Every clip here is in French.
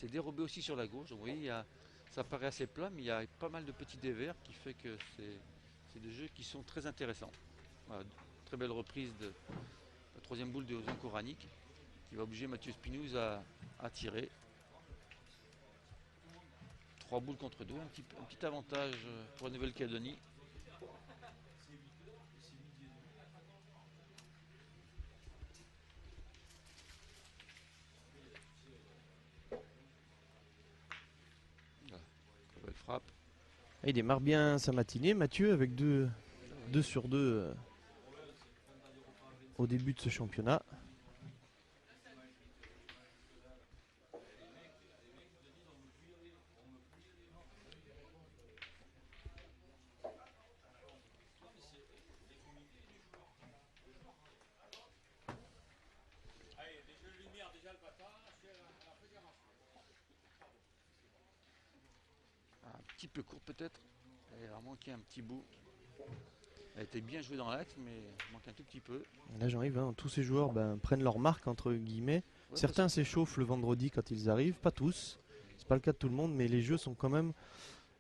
c'est dérobé aussi sur la gauche. Donc vous voyez, ça paraît assez plat, mais il y a pas mal de petits dévers qui fait que c'est des jeux qui sont très intéressants. Voilà, très belle reprise de la troisième boule de Ozan Koranic qui va obliger Mathieu Spinouz à tirer. 3 boules contre 2, un petit avantage pour la Nouvelle-Calédonie. Voilà, très belle frappe. Il démarre bien sa matinée, Mathieu, avec 2 sur 2 au début de ce championnat. Un petit peu court peut-être. Elle a manqué un petit bout. Elle a été bien jouée dans l'axe, mais il manque un tout petit peu. Et là j'arrive, hein, tous ces joueurs prennent leur marque entre guillemets. Ouais, Certains s'échauffent le vendredi quand ils arrivent, pas tous. C'est pas le cas de tout le monde, mais les jeux sont quand même.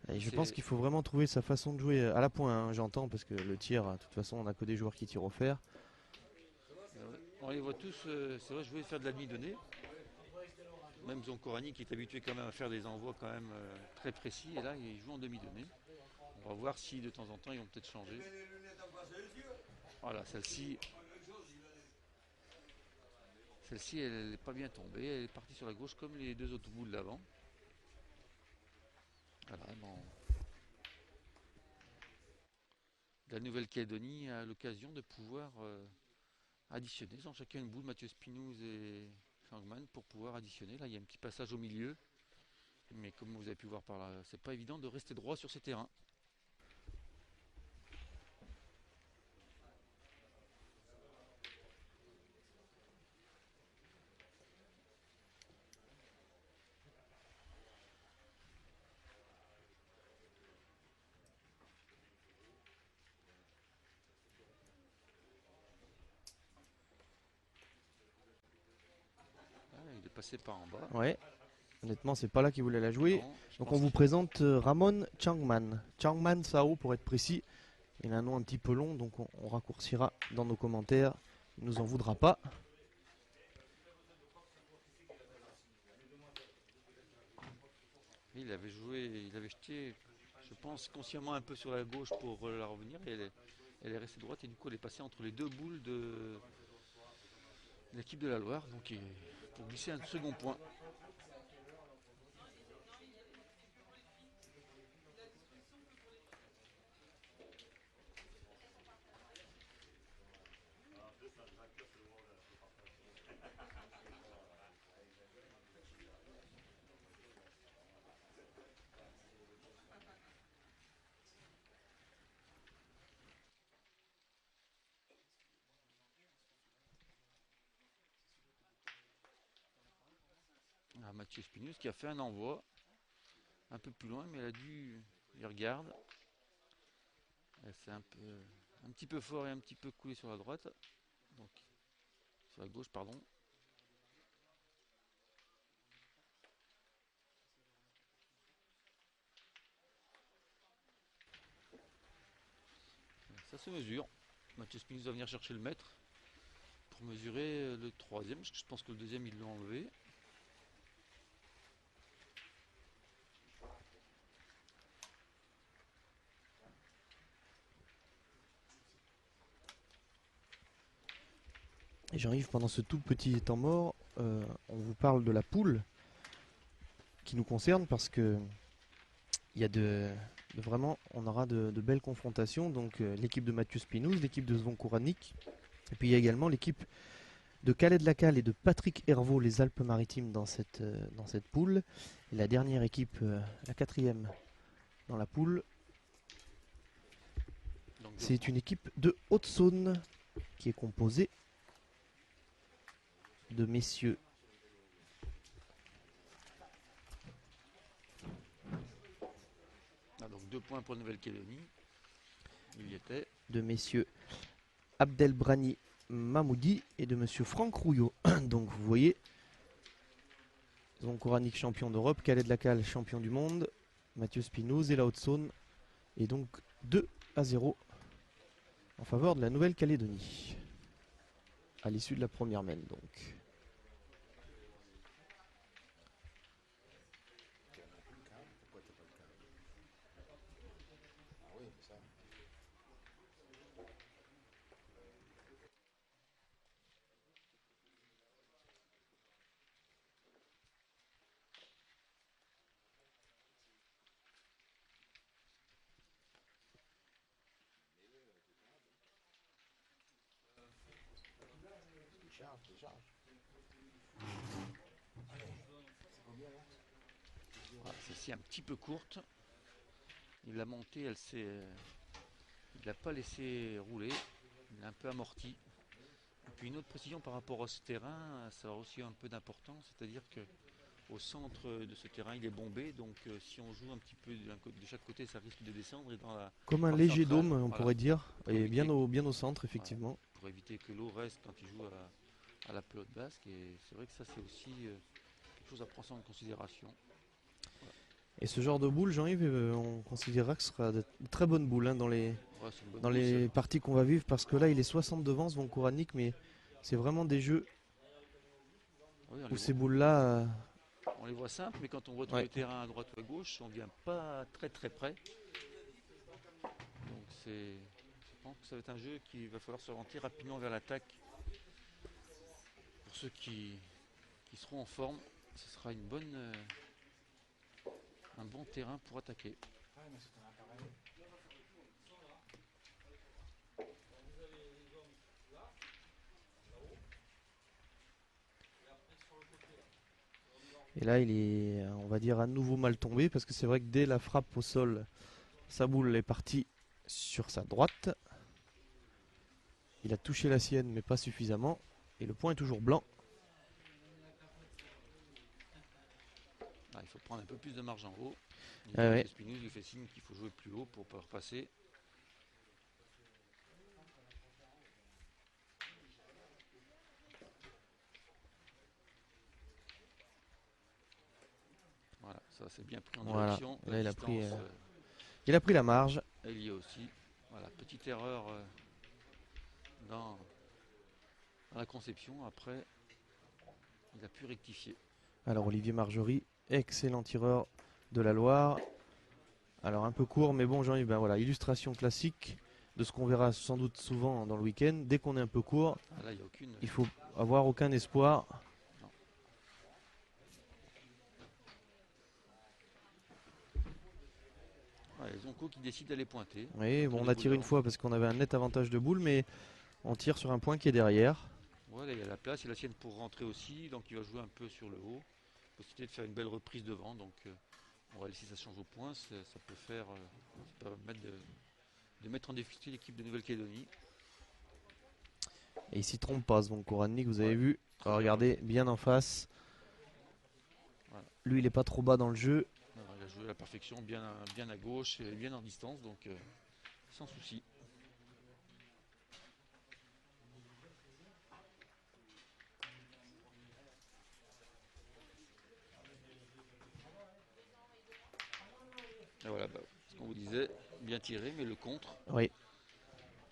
Et je pense qu'il faut vraiment trouver sa façon de jouer à la pointe, hein, j'entends, parce que le tir, de toute façon, on n'a que des joueurs qui tirent au fer. On les voit tous, c'est vrai, jouer faire de la demi-donnée. Même Zonkorani qui est habitué quand même à faire des envois quand même très précis, et là il joue en demi-donnée. On va voir si de temps en temps ils vont peut-être changer. Voilà, celle-ci, elle n'est pas bien tombée, elle est partie sur la gauche comme les deux autres boules d'avant. Voilà, bon. La Nouvelle-Calédonie a l'occasion de pouvoir additionner. Ils ont chacun une boule, Mathieu Spinouz et Shangman, pour pouvoir additionner. Là, il y a un petit passage au milieu. Mais comme vous avez pu voir par là, c'est pas évident de rester droit sur ces terrains. Ah, il est passé par en bas. Ouais, honnêtement, c'est pas là qu'il voulait la jouer. Non, Donc on vous présente Ramon Changman. Changman Sao pour être précis. Il a un nom un petit peu long, donc on raccourcira dans nos commentaires. Il nous en voudra pas. il avait joué, il avait jeté, je pense, consciemment un peu sur la gauche pour la revenir. Et elle est restée droite et du coup elle est passée entre les deux boules de l'équipe de la Loire. Donc pour glisser un second point. Ah, Mathieu Spinus qui a fait un envoi un peu plus loin, mais elle a dû. Il regarde. C'est un petit peu fort et un petit peu coulé sur la droite. Donc, sur la gauche, pardon. Ça se mesure. Mathieu Spinus va venir chercher le mètre pour mesurer le troisième, parce que je pense que le deuxième, ils l'ont enlevé. Et j'arrive pendant ce tout petit temps mort. On vous parle de la poule qui nous concerne parce que il y a vraiment, on aura de belles confrontations. Donc l'équipe de Mathieu Spinouz, l'équipe de Zvon Kouranik, et puis il y a également l'équipe de Calais de la Cale et de Patrick Hervaux, les Alpes-Maritimes dans cette poule. Et la dernière équipe, la quatrième dans la poule, c'est une équipe de Haute-Saône qui est composée de messieurs Donc 2 points pour Nouvelle-Calédonie. Il y était. De messieurs Abdelbrani Mamoudi et de monsieur Franck Rouillot. Donc vous voyez, Zoncoranik champion d'Europe, Calais de la Cale champion du monde, Mathieu Spinoz et la Haute-Saône. Et donc 2-0 en faveur de la Nouvelle-Calédonie. À l'issue de la première main donc. Voilà, celle-ci un petit peu courte. Il l'a montée, il l'a pas laissé rouler. Il l'a un peu amorti. Et puis une autre précision par rapport à ce terrain, ça a aussi un peu d'importance, c'est-à-dire que au centre de ce terrain, il est bombé, donc si on joue un petit peu de chaque côté, ça risque de descendre. Et dans la Comme un partie léger centrale, dôme, on voilà, pourrait dire, pour et éviter, bien au centre, effectivement. voilà, pour éviter que l'eau reste quand il joue à la pelote basque. Et c'est vrai que ça, c'est aussi quelque chose à prendre en considération. Et ce genre de boule, Jean-Yves, on considérera que ce sera de très bonnes boules hein, Ouais, c'est une bonne dans boule, les parties qu'on va vivre, parce que là, il est 60 devant ce Zoncoranik, mais c'est vraiment des jeux oui, où ces boules-là. on les voit simples, mais quand on voit tout Ouais. le terrain à droite ou à gauche, on ne vient pas très très près. Donc je pense que ça va être un jeu qu'il va falloir s'orienter rapidement vers l'attaque. Pour ceux qui seront en forme, ce sera un bon terrain pour attaquer. Et là, il est, on va dire, à nouveau mal tombé, parce que c'est vrai que dès la frappe au sol, sa boule est partie sur sa droite. Il a touché la sienne, mais pas suffisamment. Et le point est toujours blanc. Ah, il faut prendre un peu plus de marge en haut. Ah ouais. Spinoz lui fait signe qu'il faut jouer plus haut pour pouvoir passer. Voilà, ça c'est bien pris en Voilà. direction. Là, La il a pris la marge. elle y est aussi. Voilà, petite erreur dans la conception. Après, il a pu rectifier. Alors, Olivier Marjorie, excellent tireur de la Loire. Alors, un peu court, mais bon, Jean-Yves, ben voilà, illustration classique de ce qu'on verra sans doute souvent dans le week-end. Dès qu'on est un peu court, Ah, là, il n'y a aucune. il faut avoir aucun espoir. Non. Ouais, Zonco qui décide d'aller pointer. Oui, bon, on a tiré une fois parce qu'on avait un net avantage de boule, mais on tire sur un point qui est derrière. Voilà, il y a la place, il y a la sienne pour rentrer aussi, donc il va jouer un peu sur le haut. Possibilité de faire une belle reprise devant, donc on va laisser ça change au point, ça peut faire, ça peut permettre de mettre en difficulté l'équipe de Nouvelle-Calédonie. Et il s'y trompe pas, donc Koranik, vous avez Ouais, vu. très Alors, bien. regardez, bien en face. Voilà. Lui, il est pas trop bas dans le jeu. Alors, il a joué à la perfection, bien à gauche et bien en distance, donc sans souci. Et voilà, bah, ce qu'on vous disait, bien tiré, mais le contre. Oui.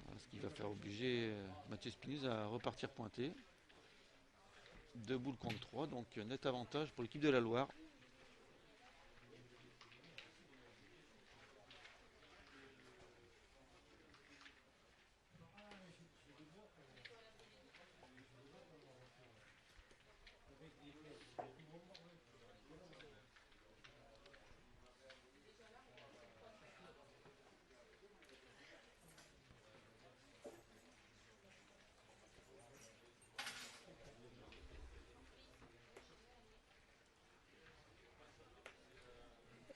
Voilà, ce qui va faire obliger Mathieu Spinoz à repartir pointer. 2 boules contre 3, donc net avantage pour l'équipe de la Loire.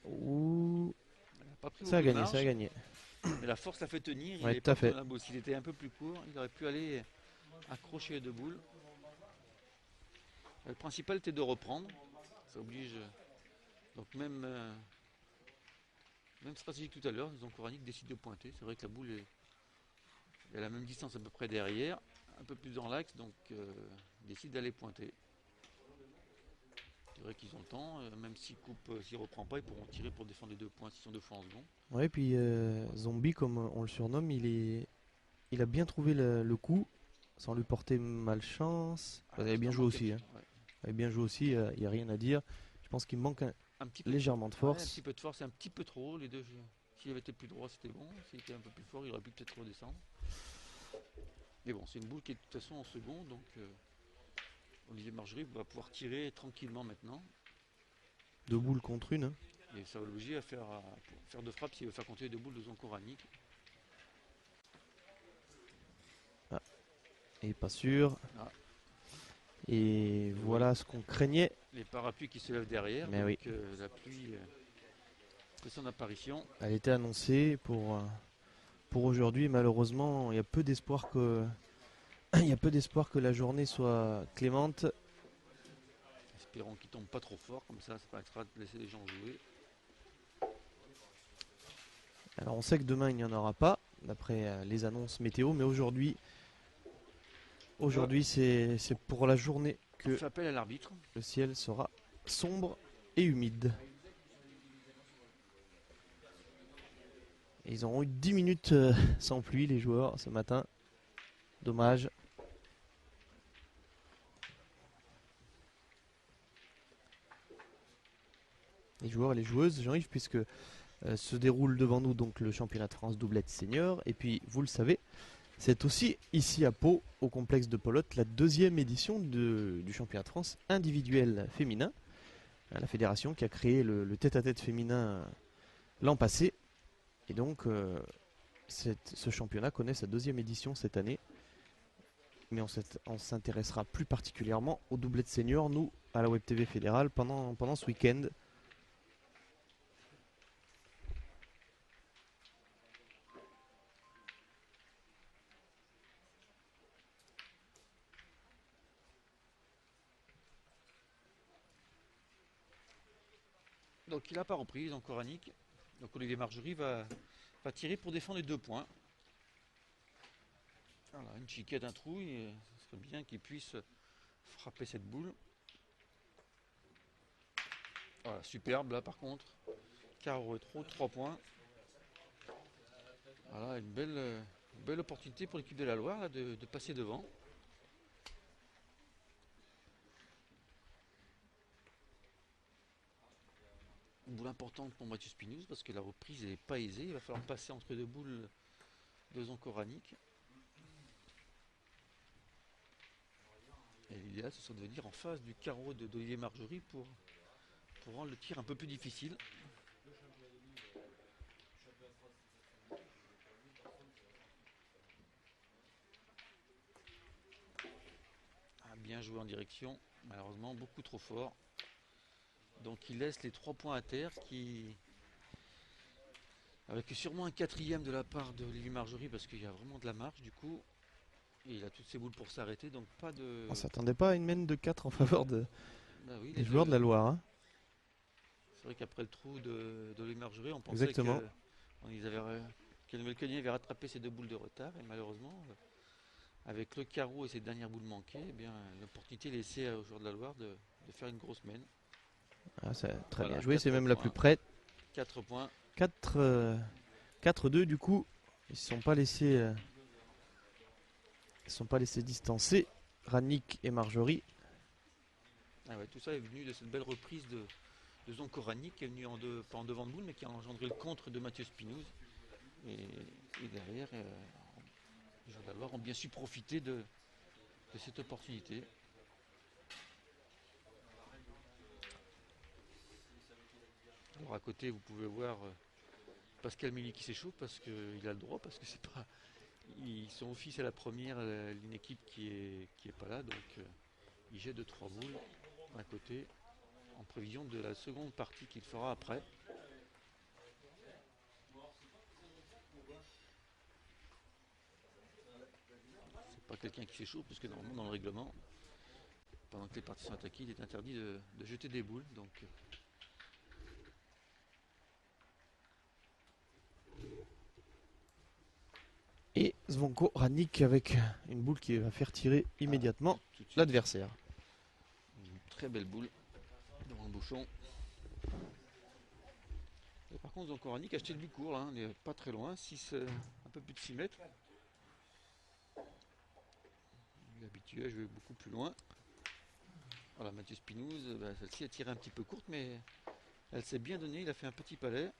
Ouh. Il n'a pas pris Ça a beaucoup de gagné, ça a marge, gagné. mais la force l'a fait tenir. Il Ouais, n'est tout à pas pris fait. dans la boule. S'il était un peu plus court, il aurait pu aller accrocher les 2 boules. Le principal était de reprendre. Ça oblige. Donc même stratégie que tout à l'heure, Zoncoranik décide de pointer. C'est vrai que la boule est à la même distance à peu près derrière, un peu plus dans l'axe, donc il décide d'aller pointer. C'est vrai qu'ils ont le temps, même s'il reprend pas, ils pourront tirer pour défendre les 2 points s'ils sont 2 fois en second. Ouais, puis Zombie, comme on le surnomme, il a bien trouvé le coup, sans lui porter malchance. Ah, Il avait bien l'instant joué manquait aussi, hein. ouais. Il avait bien joué aussi, il n'y a rien à dire. Je pense qu'il manque Un petit peu de force. légèrement de Ouais, un petit force. peu de force et un petit peu trop. Les deux, s'il avait été plus droit, c'était bon. S'il était un peu plus fort, il aurait pu peut-être redescendre. Mais bon, c'est une boule qui est de toute façon en second, donc Olivier Margerie va pouvoir tirer tranquillement maintenant. 2 boules contre une, hein. Et ça va l'obliger à faire de frappe s'il veut faire compter les 2 boules de Zonkorani. Ah, et pas sûr. Ah, Et vous voyez voilà ce qu'on craignait. les parapluies qui se lèvent derrière, Mais donc oui, la pluie fait son apparition. elle était annoncée pour aujourd'hui. Malheureusement, il y a peu d'espoir que, il y a peu d'espoir que la journée soit clémente. Espérons qu'il tombe pas trop fort, comme ça permettra de laisser les gens jouer. Alors on sait que demain il n'y en aura pas, d'après les annonces météo, mais aujourd'hui c'est pour la journée On que fait appel à l'arbitre. le ciel sera sombre et humide. Et ils auront eu 10 minutes sans pluie les joueurs ce matin. Dommage. Les joueurs et les joueuses, Jean-Yves, puisque se déroule devant nous donc le championnat de France doublette senior. Et puis, vous le savez, c'est aussi ici à Pau, au complexe de Polotte, la 2e édition du championnat de France individuel féminin. La fédération qui a créé le tête-à-tête féminin l'an passé. Et donc, ce championnat connaît sa 2e édition cette année. Mais on s'intéressera plus particulièrement aux doublettes seniors, nous, à la Web TV fédérale, pendant ce week-end. Donc il n'a pas repris, Zonkorani. Donc Olivier Margerie va tirer pour défendre les 2 points. Voilà, une chiquette, un trou, et ce serait bien qu'il puisse frapper cette boule. Voilà, superbe là par contre. Carreau et trop, 3 points. Voilà, une belle opportunité pour l'équipe de la Loire là, de passer devant. Une boule importante pour Mathieu Spinouz parce que la reprise n'est pas aisée. Il va falloir passer entre 2 boules de Zonkorani. Et l'idéal, ce serait de venir en face du carreau d'Olivier Margerie pour rendre le tir un peu plus difficile. Ah, bien joué en direction, malheureusement beaucoup trop fort. Donc il laisse les 3 points à terre avec sûrement un 4e de la part de Olivier Margerie parce qu'il y a vraiment de la marge du coup. Et il a toutes ses boules pour s'arrêter, donc pas de... On s'attendait pas à une mène de 4 en faveur Bah oui, des joueurs de la Loire, hein. C'est vrai qu'après le trou d'Olivier Margerie, on pensait Exactement. que Melconier avait rattrapé ses 2 boules de retard et malheureusement, avec le carreau et ses dernières boules manquées, eh bien l'opportunité laissée aux joueurs de la Loire de faire une grosse mène. Ah, c'est très Voilà, bien joué, c'est 4 même la points. plus près. 4 points. 4-2 du coup. Ils ne sont pas laissés distancer. Rannick et Marjorie. Ah ouais, tout ça est venu de cette belle reprise de Zonkorani qui est venu pas en devant de boule mais qui a engendré le contre de Mathieu Spinouz. Et derrière, les joueurs de la Loire ont bien su profiter de cette opportunité. Alors à côté, vous pouvez voir Pascal Méli qui s'échauffe parce qu'il a le droit, parce que c'est pas. Son fils à la première, une équipe qui est pas là, donc il jette de 3 boules à côté en prévision de la seconde partie qu'il fera après. C'est pas quelqu'un qui s'échauffe parce que normalement dans le règlement, pendant que les parties sont attaquées, il est interdit de jeter des boules. Donc Et Zvonko Rannick avec une boule qui va faire tirer immédiatement l'adversaire. Une très belle boule. bouchon. Et par contre, Coranic a acheté le bicourt, là, on n'est pas très loin, un peu plus de 6 mètres. Il est habitué à jouer beaucoup plus loin. Voilà, Mathieu Spinouz, celle-ci a tiré un petit peu courte, mais elle s'est bien donnée, il a fait un petit palais.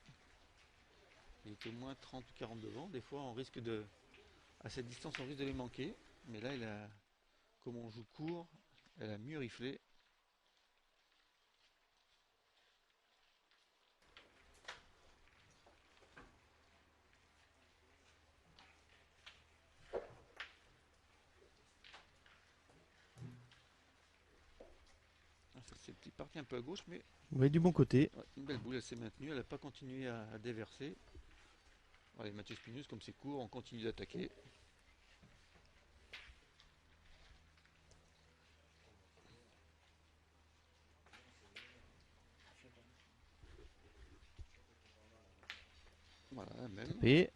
Il est au moins 30 ou 40 devant, des fois à cette distance on risque de les manquer. Mais là, comme on joue court, elle a mieux riflé. C'est petit parti un peu à gauche, mais Vous voyez du bon côté. ouais, une belle boule, elle s'est maintenue, elle n'a pas continué à déverser. Allez, Mathieu Spinouz, comme c'est court, on continue d'attaquer. Voilà, même. Et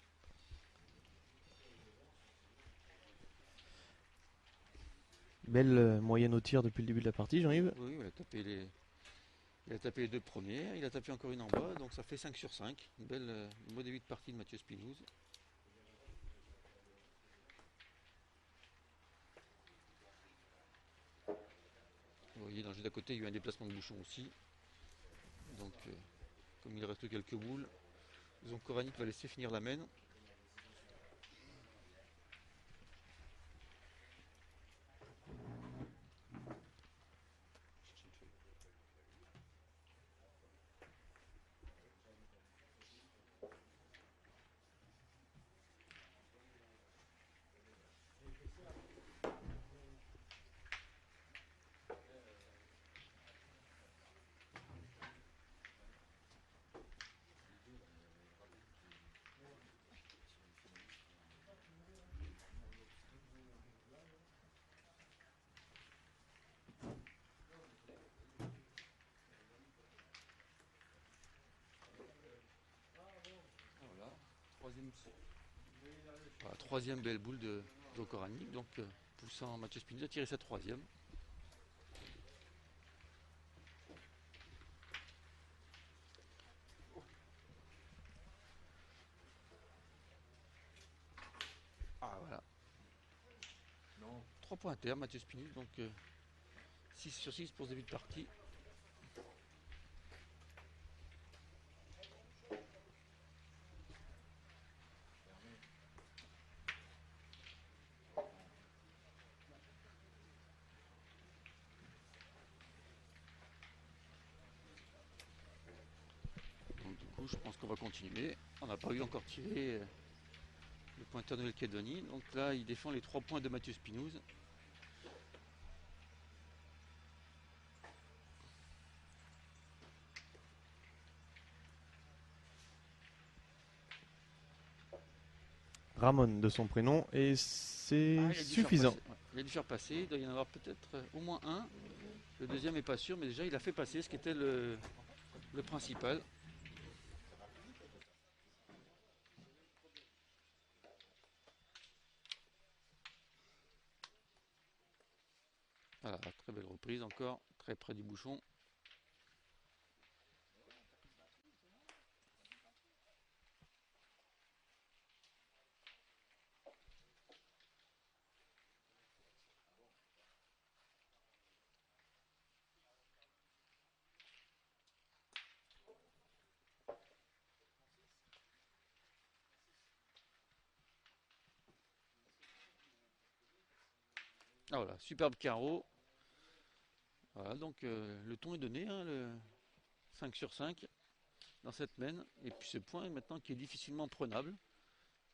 belle moyenne au tir depuis le début de la partie, Jean-Yves. Oui, il a tapé les deux premières, il a tapé encore une en bas, donc ça fait 5 sur 5. Un beau début de partie de Mathieu Spinouz. Vous voyez, dans le jeu d'à côté, il y a eu un déplacement de bouchon aussi. Donc, comme il reste quelques boules, Coranic va laisser finir la main. Voilà, troisième belle boule de Coranic, donc poussant Mathieu Spinouz à tirer sa troisième. Ah voilà. 3 points à terre, Mathieu Spinouz, donc 6 sur 6 pour ce début de partie. Donc du coup, je pense qu'on va continuer. On n'a pas eu encore tiré le pointeur de Nouvelle-Calédonie. Donc là, il défend les 3 points de Mathieu Spinouz. Ramon de son prénom, et c'est suffisant. Il a dû faire passer, il doit y en avoir peut-être au moins un. Le deuxième n'est pas sûr, mais déjà il a fait passer, ce qui était le principal. Voilà, très belle reprise encore, très près du bouchon. Ah voilà, superbe carreau. Voilà, donc le ton est donné, hein, le 5 sur 5 dans cette main. Et puis ce point maintenant qui est difficilement prenable.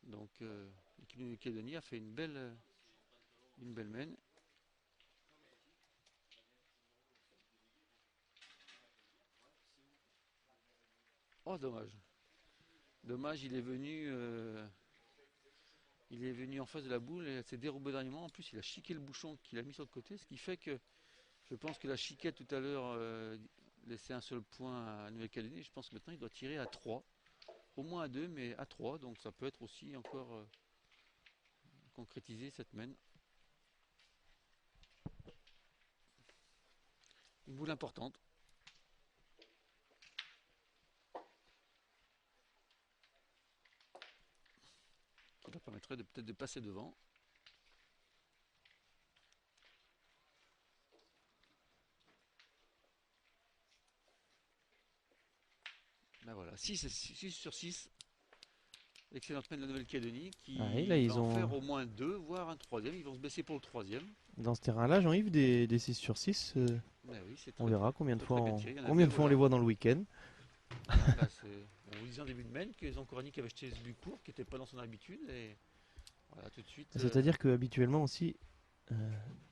Donc l'équipe de Nouvelle-Calédonie a fait une belle main. Oh dommage. Dommage, il est venu en face de la boule et elle s'est dérobée au dernier moment. En plus, il a chiqué le bouchon qu'il a mis sur le côté, ce qui fait que je pense que la chiquette tout à l'heure laissait un seul point à Nouvelle-Calédonie. Je pense que maintenant il doit tirer à 3. Au moins à 2, mais à 3. Donc ça peut être aussi encore concrétisé cette main. Une boule importante. permettrait peut-être de passer devant. Ben voilà, 6 sur 6. Excellente main de la Nouvelle-Calédonie Ah, et là, qui va ils en faire ont, au moins 2, voire un troisième. Ils vont se baisser pour le troisième. dans ce terrain-là, Jean-Yves, des 6 sur 6. Ben oui, c'est On très, verra combien de fois très bien tiré. Il y en a combien deux, de fois on voilà. les voit dans le week-end. Voilà, bah on vous disait en début de main que Zankorani avait acheté ce but court qui n'était pas dans son habitude. Et voilà, tout de suite. C'est-à-dire qu'habituellement aussi,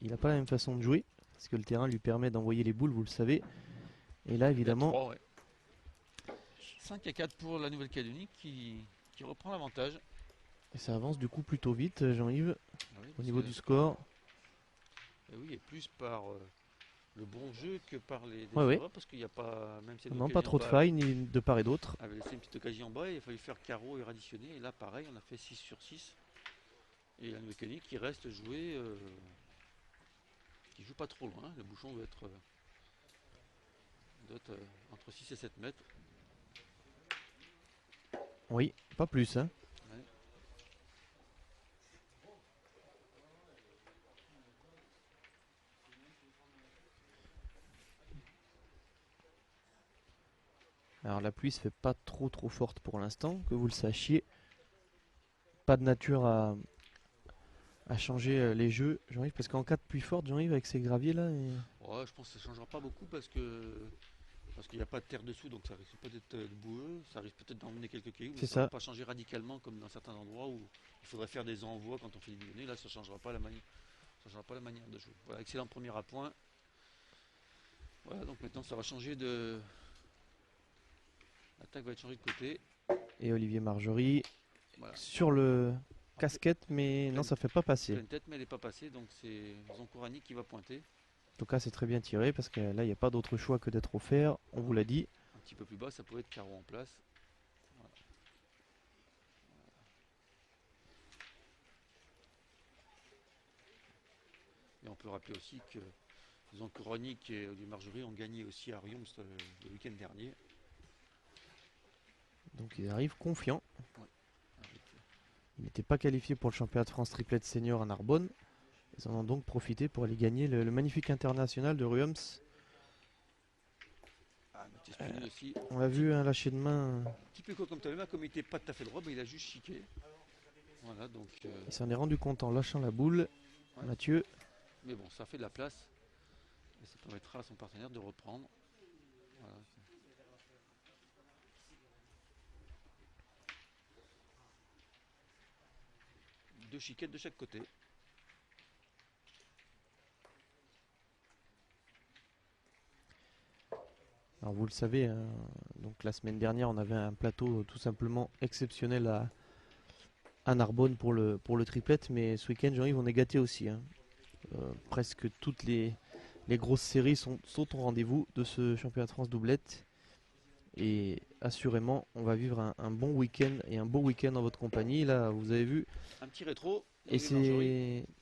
il n'a pas la même façon de jouer, parce que le terrain lui permet d'envoyer les boules, vous le savez. Et là, Il y a évidemment, 3, ouais. 5-4 pour la Nouvelle-Calédonie qui reprend l'avantage. ça avance du coup plutôt vite, Jean-Yves, Oui, au parce niveau que- du score. et oui, et plus par le bon jeu que par les Ouais, ouais. erreurs, parce qu'il n'y a pas, même si la Non, pas Nouvelle-Calédonie trop en de bas failles, ni de part et d'autre. avait laissé une petite occasion en bas, il a fallu faire carreau et additionner. Et là, pareil, on a fait 6 sur 6. Et la Nouvelle-Calédonie qui reste jouée, qui joue pas trop loin. Le bouchon doit être entre 6 et 7 mètres. Oui, pas plus, hein. Ouais. Alors la pluie se fait pas trop forte pour l'instant, que vous le sachiez. Pas de nature à changer les jeux, Jean-Yves, parce qu'en cas de pluie forte, Jean-Yves, avec ces graviers là, Ouais, je pense que ça changera pas beaucoup parce qu'il n'y a pas de terre dessous, donc ça risque pas d'être boueux. Ça risque peut-être d'emmener quelques cailloux, mais c'est ça ne va ça. pas changer radicalement comme dans certains endroits où il faudrait faire des envois quand on fait des millionnés. Là, ça ne changera pas ça changera pas la manière de jouer. Voilà, excellent premier à point. Voilà, donc maintenant ça va changer de. L'attaque va être changée de côté. Et Olivier Marjorie Voilà. sur le casquette, mais non, Pleine, ça fait pas passer. pleine tête, mais elle n'est pas passée, donc c'est Zankorani qui va pointer. En tout cas, c'est très bien tiré parce que là, il n'y a pas d'autre choix que d'être offert. On vous l'a dit. Un petit peu plus bas, ça pouvait être carreau en place. Voilà. Et on peut rappeler aussi que Zankorani et Olivier Marjorie ont gagné aussi à Riom le week-end dernier. Donc, ils arrivent confiants. Ouais. Avec, Ils n'étaient pas qualifiés pour le championnat de France triplette senior à Narbonne. Ils en ont donc profité pour aller gagner le magnifique international de Ruoms. Mathieu Spinel aussi. On l'a vu, un lâcher de main. Un petit peu comme Talema, comme il n'était pas tout à fait droit, mais il a juste chiqué. Voilà, donc. Il s'en est rendu compte en lâchant la boule. Ouais. Mathieu. Mais bon, ça fait de la place. Et ça permettra à son partenaire de reprendre. Voilà. Deux chiquettes de chaque côté. Alors vous le savez, hein, donc la semaine dernière, on avait un plateau tout simplement exceptionnel à Narbonne pour le triplette, mais ce week-end, Jean-Yves, on est gâté aussi, hein. Presque toutes les grosses séries sont au rendez-vous de ce championnat de France doublette. Et assurément, on va vivre un bon week-end et un beau week-end en votre compagnie. Là, vous avez vu. Un petit rétro. Et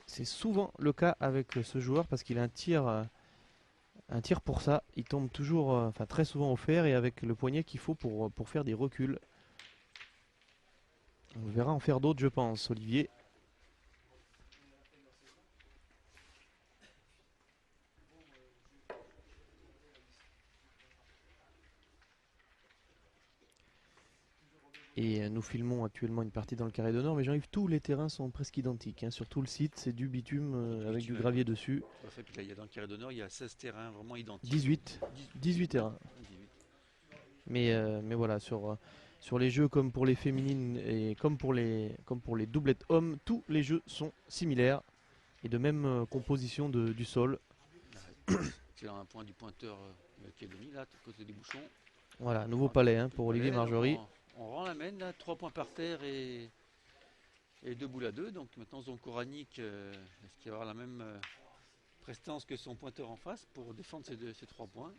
c'est souvent le cas avec ce joueur parce qu'il a un tir pour ça. Il tombe toujours, enfin très souvent au fer et avec le poignet qu'il faut pour faire des reculs. On verra en faire d'autres, je pense, Olivier. Et nous filmons actuellement une partie dans le carré d'honneur, mais j'arrive, tous les terrains sont presque identiques, hein. Sur tout le site, c'est du bitume avec du gravier dessus. Tout à fait. Puis là, il y a dans le carré d'honneur, il y a 16 terrains vraiment identiques. 18 terrains. 18. Mais voilà, sur les jeux comme pour les féminines et comme pour les doublettes hommes, tous les jeux sont similaires et de même composition du sol. C'est un point du pointeur qui est demi, là, à côté des bouchons. Voilà, nouveau palais, hein, pour Olivier Marjorie. On rend la main, là, 3 points par terre et 2 boules à 2. Donc maintenant, Zankoranic, est-ce qu'il va avoir la même prestance que son pointeur en face pour défendre ces 3 points?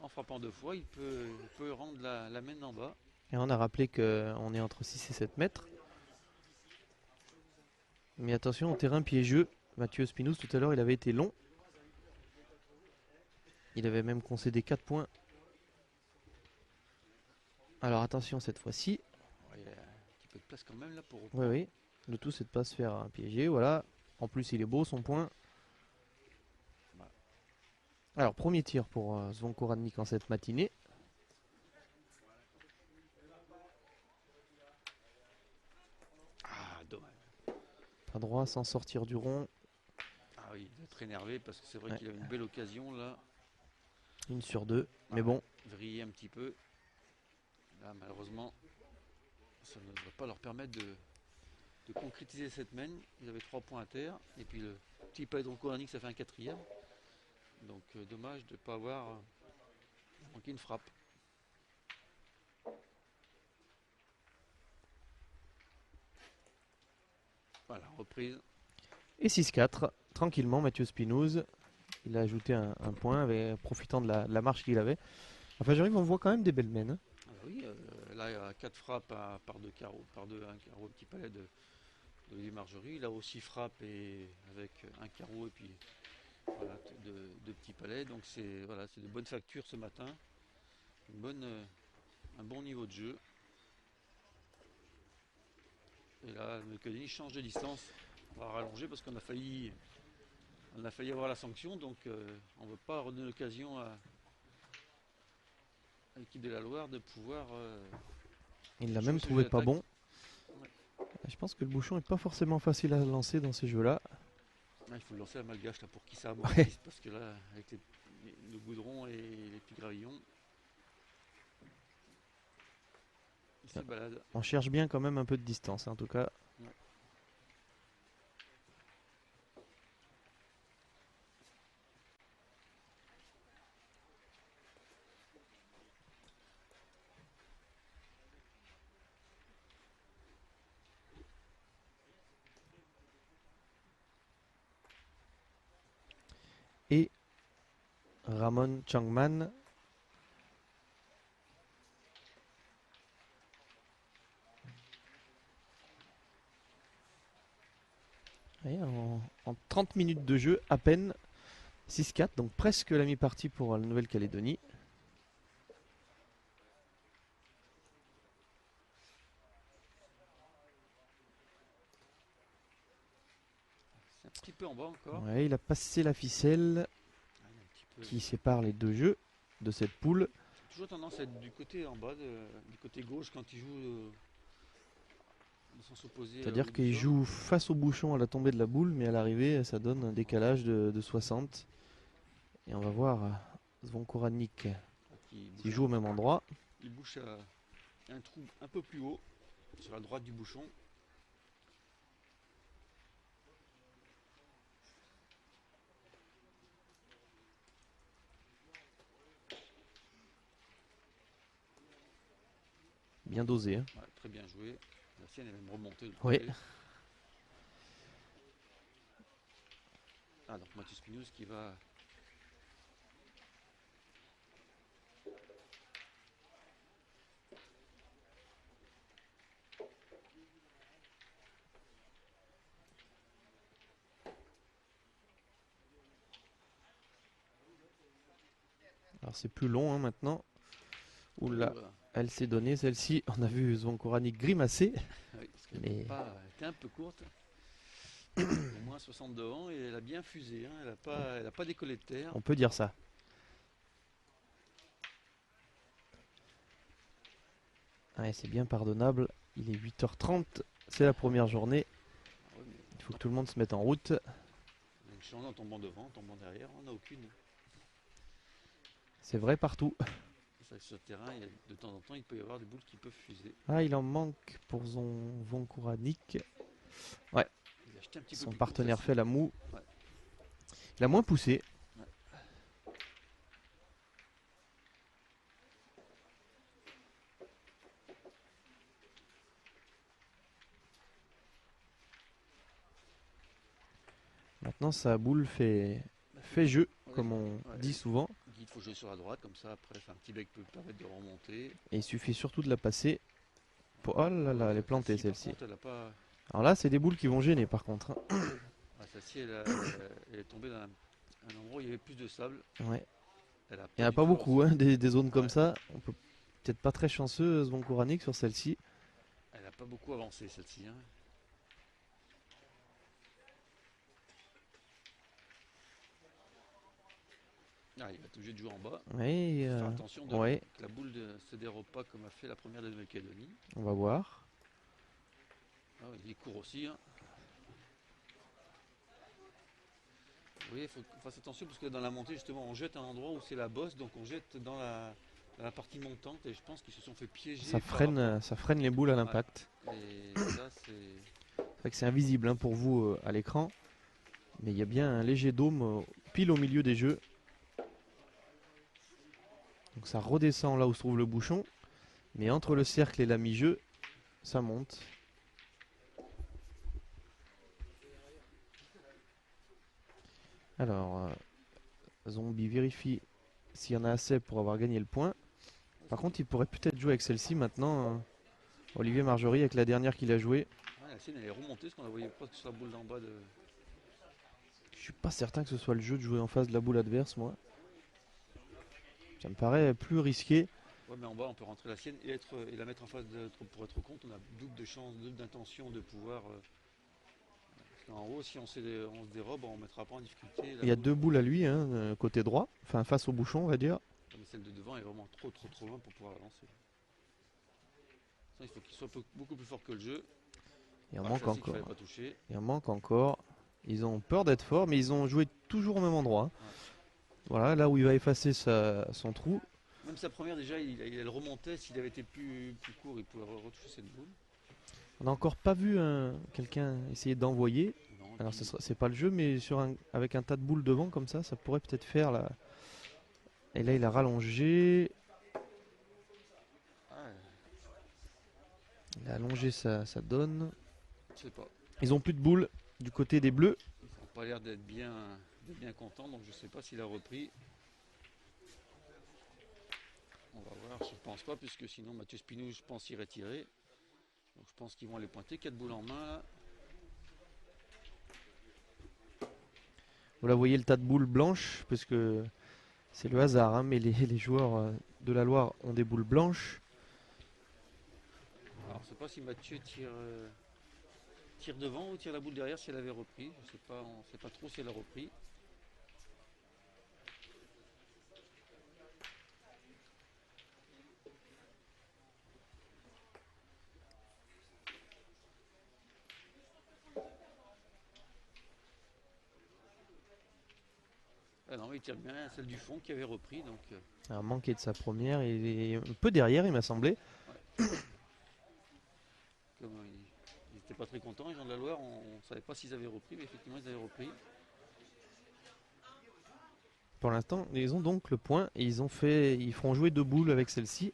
En frappant 2 fois, il peut rendre la main en bas. Et on a rappelé qu'on est entre 6 et 7 mètres. Mais attention au terrain piégeux. Mathieu Spinous, tout à l'heure, il avait été long. Il avait même concédé 4 points. Alors attention cette fois-ci. Ouais, il y a un petit peu de place quand même là pour Oui, oui. Le tout, c'est de pas se faire piéger. Voilà. En plus, il est beau son point. Voilà. Alors, premier tir pour Zvonko Radnik en cette matinée. Ah, dommage. Pas droit sans sortir du rond. Ah oui, il doit être énervé parce que c'est vrai Ouais. qu'il a une belle occasion là. 1 sur 2. Ah, Mais bon, vriller un petit peu. Là, malheureusement, ça ne devrait pas leur permettre de concrétiser cette main. Ils avaient 3 points à terre. Et puis le petit Pedro Koranic, ça fait un 4e. Donc dommage de ne pas avoir manqué une frappe. Voilà, reprise. et 6-4. Tranquillement, Mathieu Spinoz. Il a ajouté un point, profitant de la marche qu'il avait. Enfin, j'arrive, on voit quand même des belles mènes. Ah bah oui, là il y a 4 frappes par 2 carreaux, un carreau, petit palais de Olivier Marjorie. Là aussi frappe et avec un carreau et puis voilà, de petits palais. Donc c'est voilà, c'est de bonnes factures ce matin. Un bon niveau de jeu. Et là, le Codini change de distance. On va rallonger parce on a failli avoir la sanction. Donc on ne veut pas redonner l'occasion à l'équipe de la Loire de pouvoir. Il l'a jouer même ce trouvé jeu pas d'attaque. bon. Je pense que le bouchon est pas forcément facile à lancer dans ces jeux-là. Ah, il faut le lancer à malgache là, pour qu'il Ouais. s'amortisse parce que là, avec le goudron et les petits gravillons, il se balade. On cherche bien quand même un peu de distance, en tout cas. Ouais. Et Ramon Changman. Et en 30 minutes de jeu, à peine 6-4, donc presque la mi-partie pour la Nouvelle-Calédonie. C'est un petit peu en bas encore. Ouais, il a passé la ficelle Ah, il est un petit peu- qui sépare les deux jeux de cette poule. J'ai toujours tendance à être du côté en bas, du côté gauche quand il joue de sens opposé. C'est-à-dire Au qu'il buzzer. joue face au bouchon à la tombée de la boule, mais à l'arrivée, ça donne un décalage de 60. Et on va voir Zvonko Radnik Qui bouge s'il joue au même endroit. il bouche à un trou un peu plus haut, sur la droite du bouchon. Bien dosé, hein. Ouais, très bien joué. La sienne est même remontée de l'autre Oui. côté. Ah, donc Mathieu Spinoz qui va. Alors c'est plus long, hein, maintenant. Oula, Oula. elle s'est donnée celle-ci. On a vu Zvonko Radnik grimacer. Oui, parce qu'elle Mais- elle était un peu courte. Au moins 60 devant et elle a bien fusé. Hein. Elle a pas décollé de terre. On peut dire ça. Ouais, c'est bien pardonnable. Il est 8h30. C'est la première journée. Ah ouais, mais Il faut que tout le monde se mette en route. on a une chance en tombant devant, en tombant derrière. On n'a aucune. C'est vrai partout. C'est vrai que sur le terrain, de temps en temps, il peut y avoir des boules qui peuvent fuser. Ah, il en manque pour Zvonko Radnik. Il a jeté un petit peu Son plus partenaire court, fait la moue. Ouais. Il a moins poussé. Ouais. Maintenant, sa boule fait jeu, Ouais, comme on ouais. dit souvent. Il faut jouer sur la droite, comme ça après c'est un petit bec peut permettre de remonter. Et il suffit surtout de la passer. Oh là là, elle est plantée Celle-ci, par celle-ci. contre, elle a pas. Alors là, c'est des boules qui vont gêner par contre, hein. Ah, celle-ci, elle est tombée dans un endroit où il y avait plus de sable. Ouais. Elle a Il n'y en a du pas tout beaucoup, hein, des zones comme Ouais. ça. On peut peut-être pas très chanceux, Zvonko Radnik, sur celle-ci. Elle n'a pas beaucoup avancé celle-ci. Hein. Ah, il va être obligé de jouer en bas. Ouais, Faire attention ouais, que la boule ne se dérobe pas comme a fait la première de Nouvelle-Calédonie. on va voir. Ah, ouais, il court aussi, hein. Oui, il faut qu'on fasse attention parce que dans la montée, justement, on jette à un endroit où c'est la bosse, donc on jette dans la partie montante et je pense qu'ils se sont fait piéger par rapport. Ça freine les boules à Ouais. l'impact. Et ça, c'est. C'est vrai que c'est invisible hein, pour vous à l'écran, mais il y a bien un léger dôme pile au milieu des jeux. Donc ça redescend là où se trouve le bouchon, mais entre le cercle et la mi-jeu, ça monte. Alors, Zombie vérifie s'il y en a assez pour avoir gagné le point. Par contre, il pourrait peut-être jouer avec celle-ci maintenant. Olivier Marjorie avec la dernière qu'il a jouée. Ouais, la sienne, elle est remontée parce qu'on la voyait presque sur la boule d'en bas de. Je suis pas certain que ce soit le jeu de jouer en face de la boule adverse, moi. Ça me paraît plus risqué. Ouais, mais en bas, on peut rentrer la sienne et la mettre en face pour être au compte. On a double de chance, double d'intention de pouvoir. Parce qu'en haut, si on se dérobe, on ne mettra pas en difficulté la Il y a boule. deux boules à lui, hein, côté droit, enfin face au bouchon, on va dire. Mais celle de devant est vraiment trop loin pour pouvoir avancer. Ça, il faut qu'il soit beaucoup plus fort que le jeu. Il en Ah, manque celle-ci qu'il encore. fallait pas toucher. Il en manque encore. Ils ont peur d'être forts, mais ils ont joué toujours au même endroit, hein. Ouais. Voilà, là où il va effacer son trou. Même sa première, déjà, elle remontait. S'il avait été plus court, il pouvait retoucher cette boule. On n'a encore pas vu quelqu'un essayer d'envoyer. Non, et Alors puis, c'est pas le jeu, mais avec un tas de boules devant comme ça pourrait peut-être faire là. Et là il a rallongé. ah, Il a allongé sa donne. je sais pas. Ils ont plus de boules du côté des bleus. Ils n'ont pas l'air d'être bien contents, donc je sais pas s'il a repris. On va voir, je pense pas, puisque sinon Mathieu Spinou, je pense, irait tirer. Donc je pense qu'ils vont aller pointer. 4 boules en main là. Vous la voyez le tas de boules blanches, parce que c'est le hasard, hein, mais les joueurs de la Loire ont des boules blanches. Alors je sais pas si Mathieu tire devant ou tire la boule derrière si elle avait repris. Je sais pas, on sait pas trop si elle a repris. Ah non, mais il tire bien celle du fond qui avait repris. Donc, Il a manqué de sa première, il est un peu derrière il m'a semblé. comme ils n'étaient pas très contents, les gens de la Loire, on ne savait pas s'ils avaient repris, mais effectivement ils avaient repris. Pour l'instant, ils ont donc le point et ils feront jouer deux boules avec celle-ci.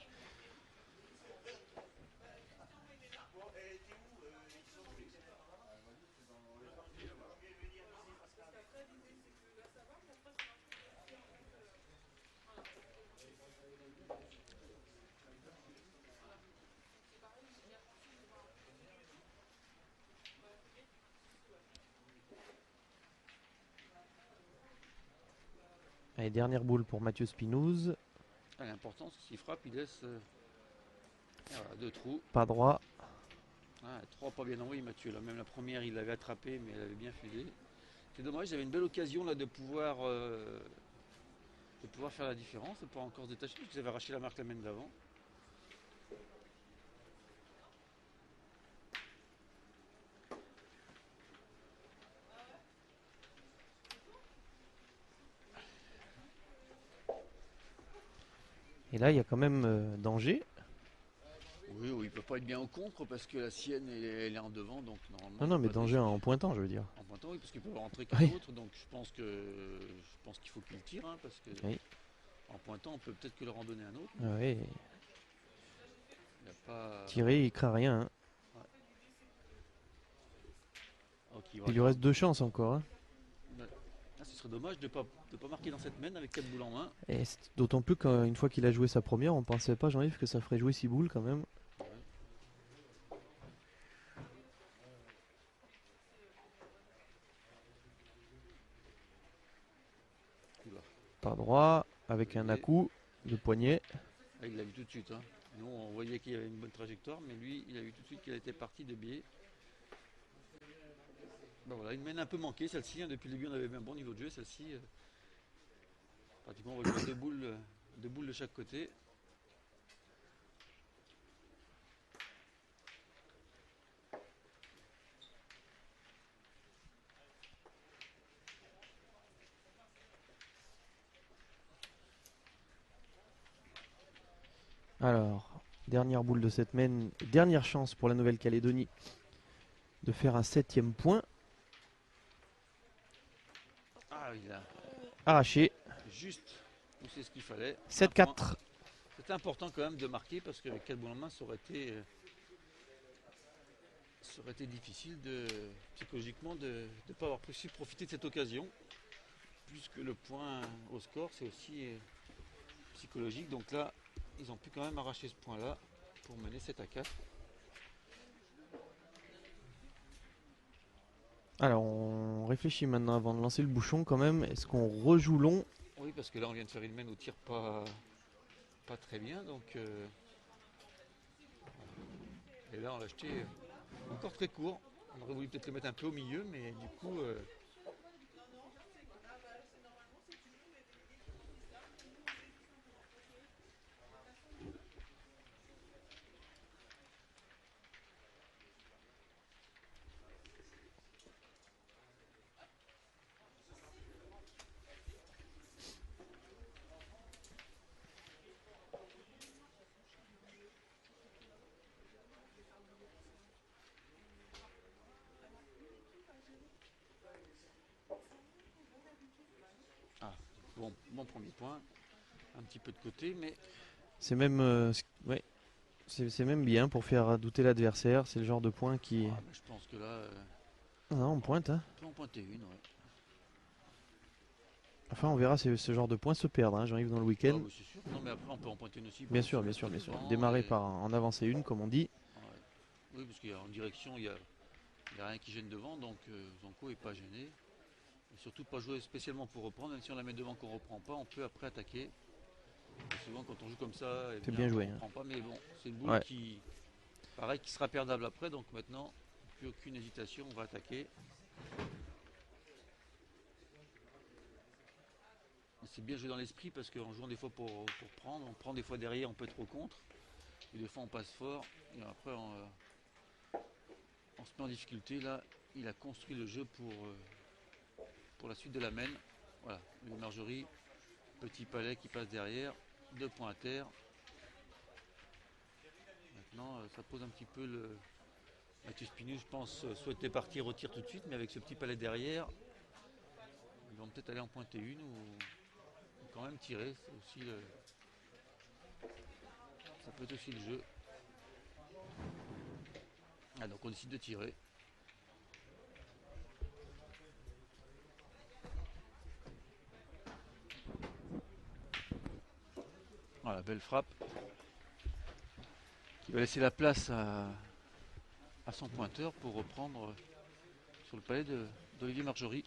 Allez, dernière boule pour Mathieu Spinouz. Ah, l'important, c'est qu'il frappe, il laisse voilà, deux trous. Pas droit. Ah, trois pas bien envoyés Mathieu. Là. Même la première, il l'avait attrapé, mais elle avait bien filé. C'est dommage, j'avais une belle occasion là, de pouvoir faire la différence, de pouvoir encore se détacher, parce que j'avais arraché la marque la main d'avant. Et là, il y a quand même danger. Oui, oui, il peut pas être bien au contre parce que la sienne elle est en devant, donc normalement. Non, il non, peut mais pas danger en pointant, je veux dire. en pointant, oui, parce qu'il peut rentrer qu'un Oui. autre, donc je pense qu'il faut qu'il tire, hein, parce que Oui. en pointant, on peut peut-être que leur en donner un autre. Ouais. Il y a pas. Tirer, il craint rien, hein. Ok, Il lui reste deux chances encore, hein. Ah, ce serait dommage de pas marquer dans cette main avec 4 boules en main. Et d'autant plus qu'une fois qu'il a joué sa première, on pensait pas, Jean-Yves, que ça ferait jouer 6 boules quand même. Ouais. Oula. Par droit, avec un Et- à-coup de poignet. Ah, il l'a vu tout de suite, hein. Nous, on voyait qu'il y avait une bonne trajectoire, mais lui, il a vu tout de suite qu'elle était partie de biais. Ben voilà, une main un peu manquée, celle-ci, hein. Depuis le début, on avait un bon niveau de jeu, celle-ci. Pratiquement, on va jouer deux boules de chaque côté. Alors, dernière boule de cette main, dernière chance pour la Nouvelle-Calédonie de faire un 7e point. Ah, il a Arraché, juste poussé ce qu'il fallait. Un point. 7-4. C'était important quand même de marquer parce qu'avec 4 boules en main, ça aurait été difficile psychologiquement de ne pas avoir su profiter de cette occasion. Puisque le point au score, c'est aussi psychologique. Donc là, ils ont pu quand même arracher ce point-là pour mener 7-4. Alors, on réfléchit maintenant avant de lancer le bouchon quand même. Est-ce qu'on rejoue long? Oui, parce que là, on vient de faire une main au tir pas très bien. Donc, et là, on l'a acheté encore très court. On aurait voulu peut-être le mettre un peu au milieu, mais du coup, bon premier point. Un petit peu de côté, mais C'est même, ouais, c'est même bien pour faire douter l'adversaire. C'est le genre de point qui. mais je pense que là, Non, on pointe. Hein. on peut en pointer une. Ouais. Enfin, on verra ce genre de points se perdre. Hein. J'arrive dans le week-end. C'est sûr. Non, mais après, on peut en pointer une aussi. Bien sûr, bien sûr, bien sûr. Démarrer par en avancer une, comme on dit. Ouais. Oui, parce qu'en direction, il n'y a rien qui gêne devant, donc Zonko n'est pas gêné. Et surtout pas jouer spécialement pour reprendre, même si on la met devant qu'on ne reprend pas, on peut après attaquer. Et souvent quand on joue comme ça, c'est bien joué. On ne reprend pas, mais bon, c'est une boule qui sera perdable après, donc maintenant, plus aucune hésitation, on va attaquer. C'est bien joué dans l'esprit parce qu'en jouant des fois pour prendre, on prend des fois derrière, on peut être au contre. Et des fois on passe fort, et après on se met en difficulté. Là, il a construit le jeu pour la suite de la main. Voilà, le Marjorie, petit palais qui passe derrière, 2 points à terre. Maintenant, ça pose un petit peu le. Mathieu Spinu, je pense, souhaitait partir au tir tout de suite, mais avec ce petit palais derrière, ils vont peut-être aller en pointer une ou quand même tirer. C'est aussi ça peut être aussi le jeu. Ah, donc on décide de tirer. Voilà, belle frappe. Qui va laisser la place à son pointeur pour reprendre sur le palais d'Olivier Marjorie.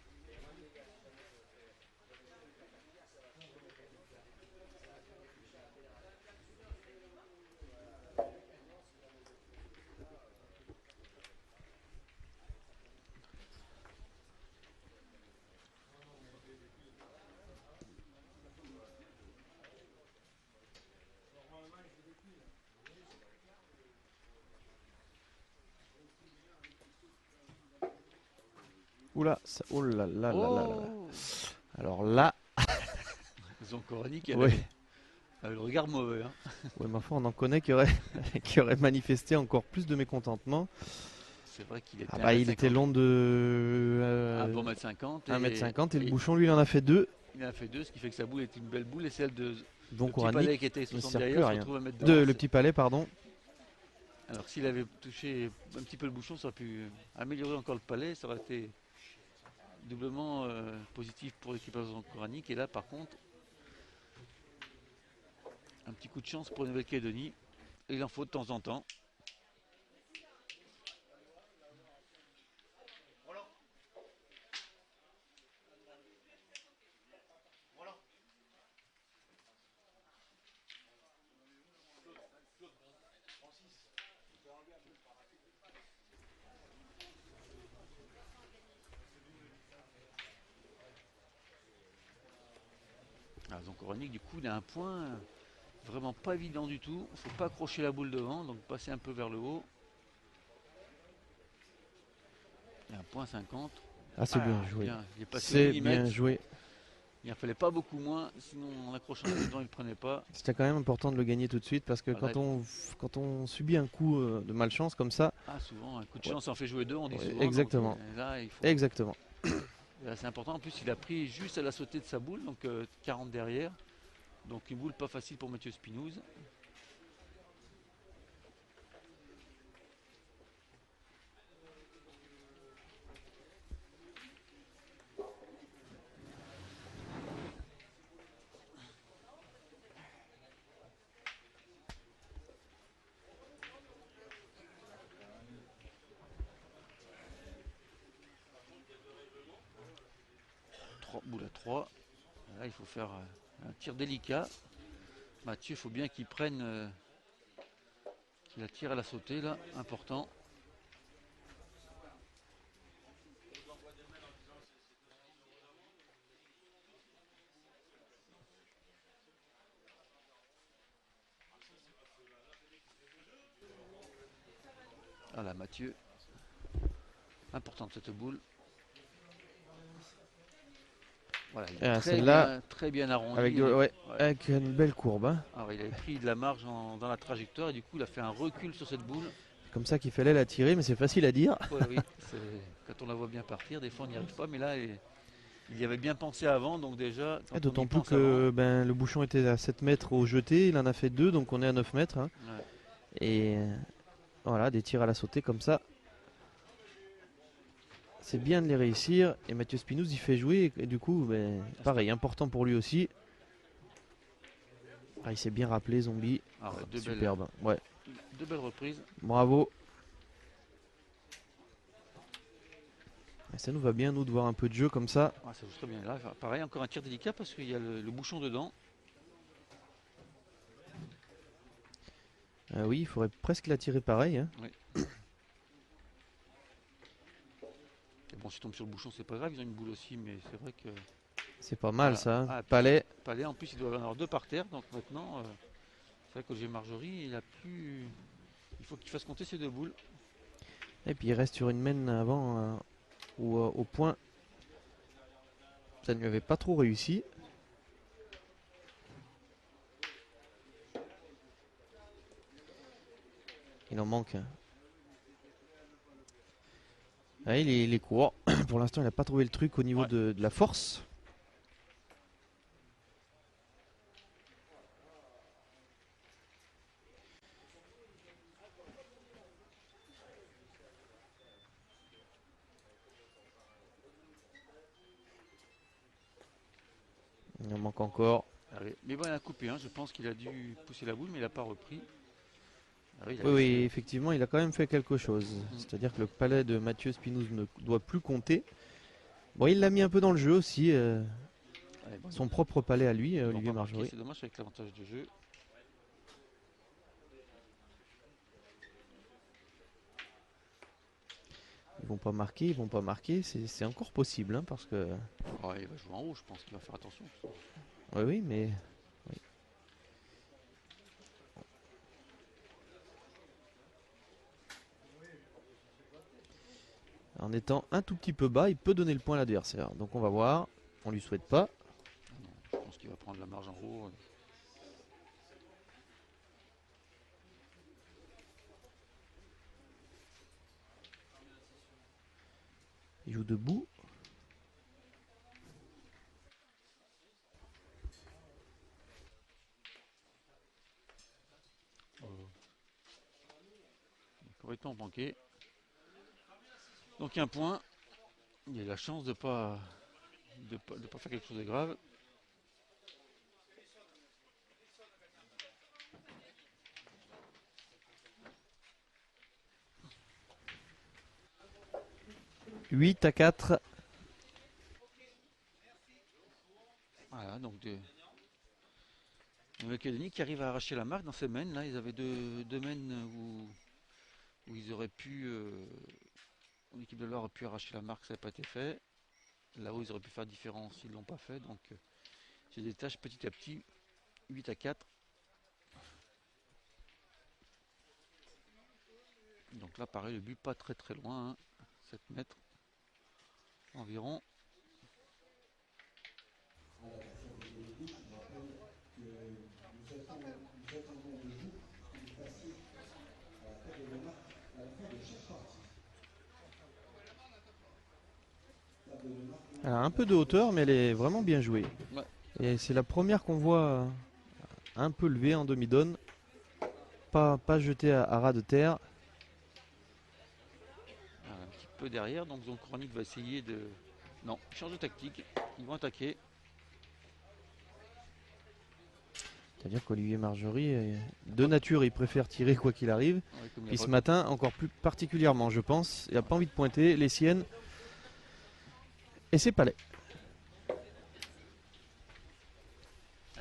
Oula, oh là là là là là. Alors là. Zonkorani qui avait le regard mauvais. Hein. Oui, ma foi, on en connaît qui aurait manifesté encore plus de mécontentement. C'est vrai qu'il était. Il était long de. Un bon mètre 50. 1m50 et le bouchon, lui, il en a fait 2. Il en a fait 2, ce qui fait que sa boule est une belle boule et celle de. Donc le petit palais qui était 60 derrière se retrouve à mettre devant. Le petit palais, pardon. Alors s'il avait touché un petit peu le bouchon, ça aurait pu améliorer encore le palais, ça aurait été doublement positif pour l'équipage coranique. Et là par contre, un petit coup de chance pour Nouvelle-Calédonie. Et il en faut de temps en temps. Ah, Zankoranic, du coup, il a un point vraiment pas évident du tout. Il ne faut pas accrocher la boule devant, donc passer un peu vers le haut. Et un point 50. Ah, c'est bien Ah, joué. bien, il est passé au C'est millimètre. bien joué. Il en fallait pas beaucoup moins, sinon en accrochant un peu dedans, il ne prenait pas. C'était quand même important de le gagner tout de suite parce que Voilà. quand on subit un coup de malchance comme ça, Ah, souvent, un coup de ouais, chance en fait jouer deux, on dit ouais, souvent. Donc exactement, là, il faut. exactement. Là, c'est important. En plus, il a pris juste à la sautée de sa boule, donc 40 derrière. Donc une boule pas facile pour Mathieu Spinouz. Boule à 3. Là, il faut faire un tir délicat. Mathieu, il faut bien qu'il prenne, qu'il la tire à la sautée, là, important. Voilà, Mathieu. Importante cette boule. Voilà, il est Celle-là, très bien arrondi. avec, Ouais. avec une belle courbe. Hein. Alors, il avait pris de la marge dans la trajectoire et du coup, il a fait un recul sur cette boule. C'est comme ça qu'il fallait la tirer, mais c'est facile à dire. Ouais, oui, quand on la voit bien partir, des fois on n'y arrive pas, mais là, il y avait bien pensé avant, donc déjà, quand on y D'autant plus pense avant. que ben, le bouchon était à 7 mètres au jeté, il en a fait 2, donc on est à 9 mètres. Hein. Ouais. Et voilà, des tirs à la sautée comme ça. C'est bien de les réussir. Et Mathieu Spinouz, il fait jouer. Et du coup, ben, pareil, important pour lui aussi. Ah, il s'est bien rappelé, Zombie. Ah ouais, Superbe. Ouais. deux belles reprises. Bravo. Et ça nous va bien, nous, de voir un peu de jeu comme ça. Ah, ça joue très bien. Là, pareil, encore un tir délicat parce qu'il y a le bouchon dedans. Oui, il faudrait presque la tirer pareil. Hein. Oui. Et bon, si tu tombes sur le bouchon, c'est pas grave, ils ont une boule aussi, mais c'est vrai que. C'est pas mal Voilà. ça. Ah, Palais. Palais, en plus, il doit y en avoir deux par terre, donc maintenant, c'est vrai que j'ai Marjorie, il a plus. Il faut qu'il fasse compter ces deux boules. Et puis il reste sur une main avant ou au point. Ça ne lui avait pas trop réussi. Il en manque. Ah, il est court. Pour l'instant, il n'a pas trouvé le truc au niveau Ouais. de la force. Il en manque encore. Ah oui. Mais bon, il a coupé, hein. Je pense qu'il a dû pousser la boule, mais il n'a pas repris. Ah oui, il a Oui, oui, laissé. effectivement, il a quand même fait quelque chose. C'est-à-dire que le palais de Mathieu Spinouz ne doit plus compter. Bon, il l'a mis un peu dans le jeu aussi. Allez, bon, Son propre palais à lui, ils vont Olivier pas marquer, Marjorie. c'est dommage avec l'avantage de jeu. Ils vont pas marquer, ils vont pas marquer. C'est encore possible, hein, parce que. Oh, il va jouer en haut, je pense qu'il va faire attention. Oui, oui, mais. Oui. En étant un tout petit peu bas, il peut donner le point à l'adversaire. Donc on va voir. On lui souhaite pas. Ah non, je pense qu'il va prendre la marge en haut. Il joue debout. Complètement manqué. Donc un point. Il a la chance de pas, de pas faire quelque chose de grave. « 8-4. Voilà, donc de Macedoni qui arrive à arracher la marque dans ces mains. Là, ils avaient deux mains où ils auraient pu. L'équipe de Loire aurait pu arracher la marque, ça n'a pas été fait. Là-haut, ils auraient pu faire différent s'ils ne l'ont pas fait. Donc se détache petit à petit. 8-4. Donc là, pareil, le but pas très très loin, hein, 7 mètres environ. Elle a un peu de hauteur, mais elle est vraiment bien jouée. Ouais. Et c'est la première qu'on voit un peu levée en demi-donne. Pas jetée à ras de terre. Un petit peu derrière, donc Zoncoranik va essayer de... Non, il change de tactique, ils vont attaquer. C'est-à-dire qu'Olivier Marjorie, de nature, il préfère tirer quoi qu'il arrive. Ouais, comme Puis ce matin, encore plus particulièrement, je pense. Il n'a pas envie de pointer les siennes et ses palais.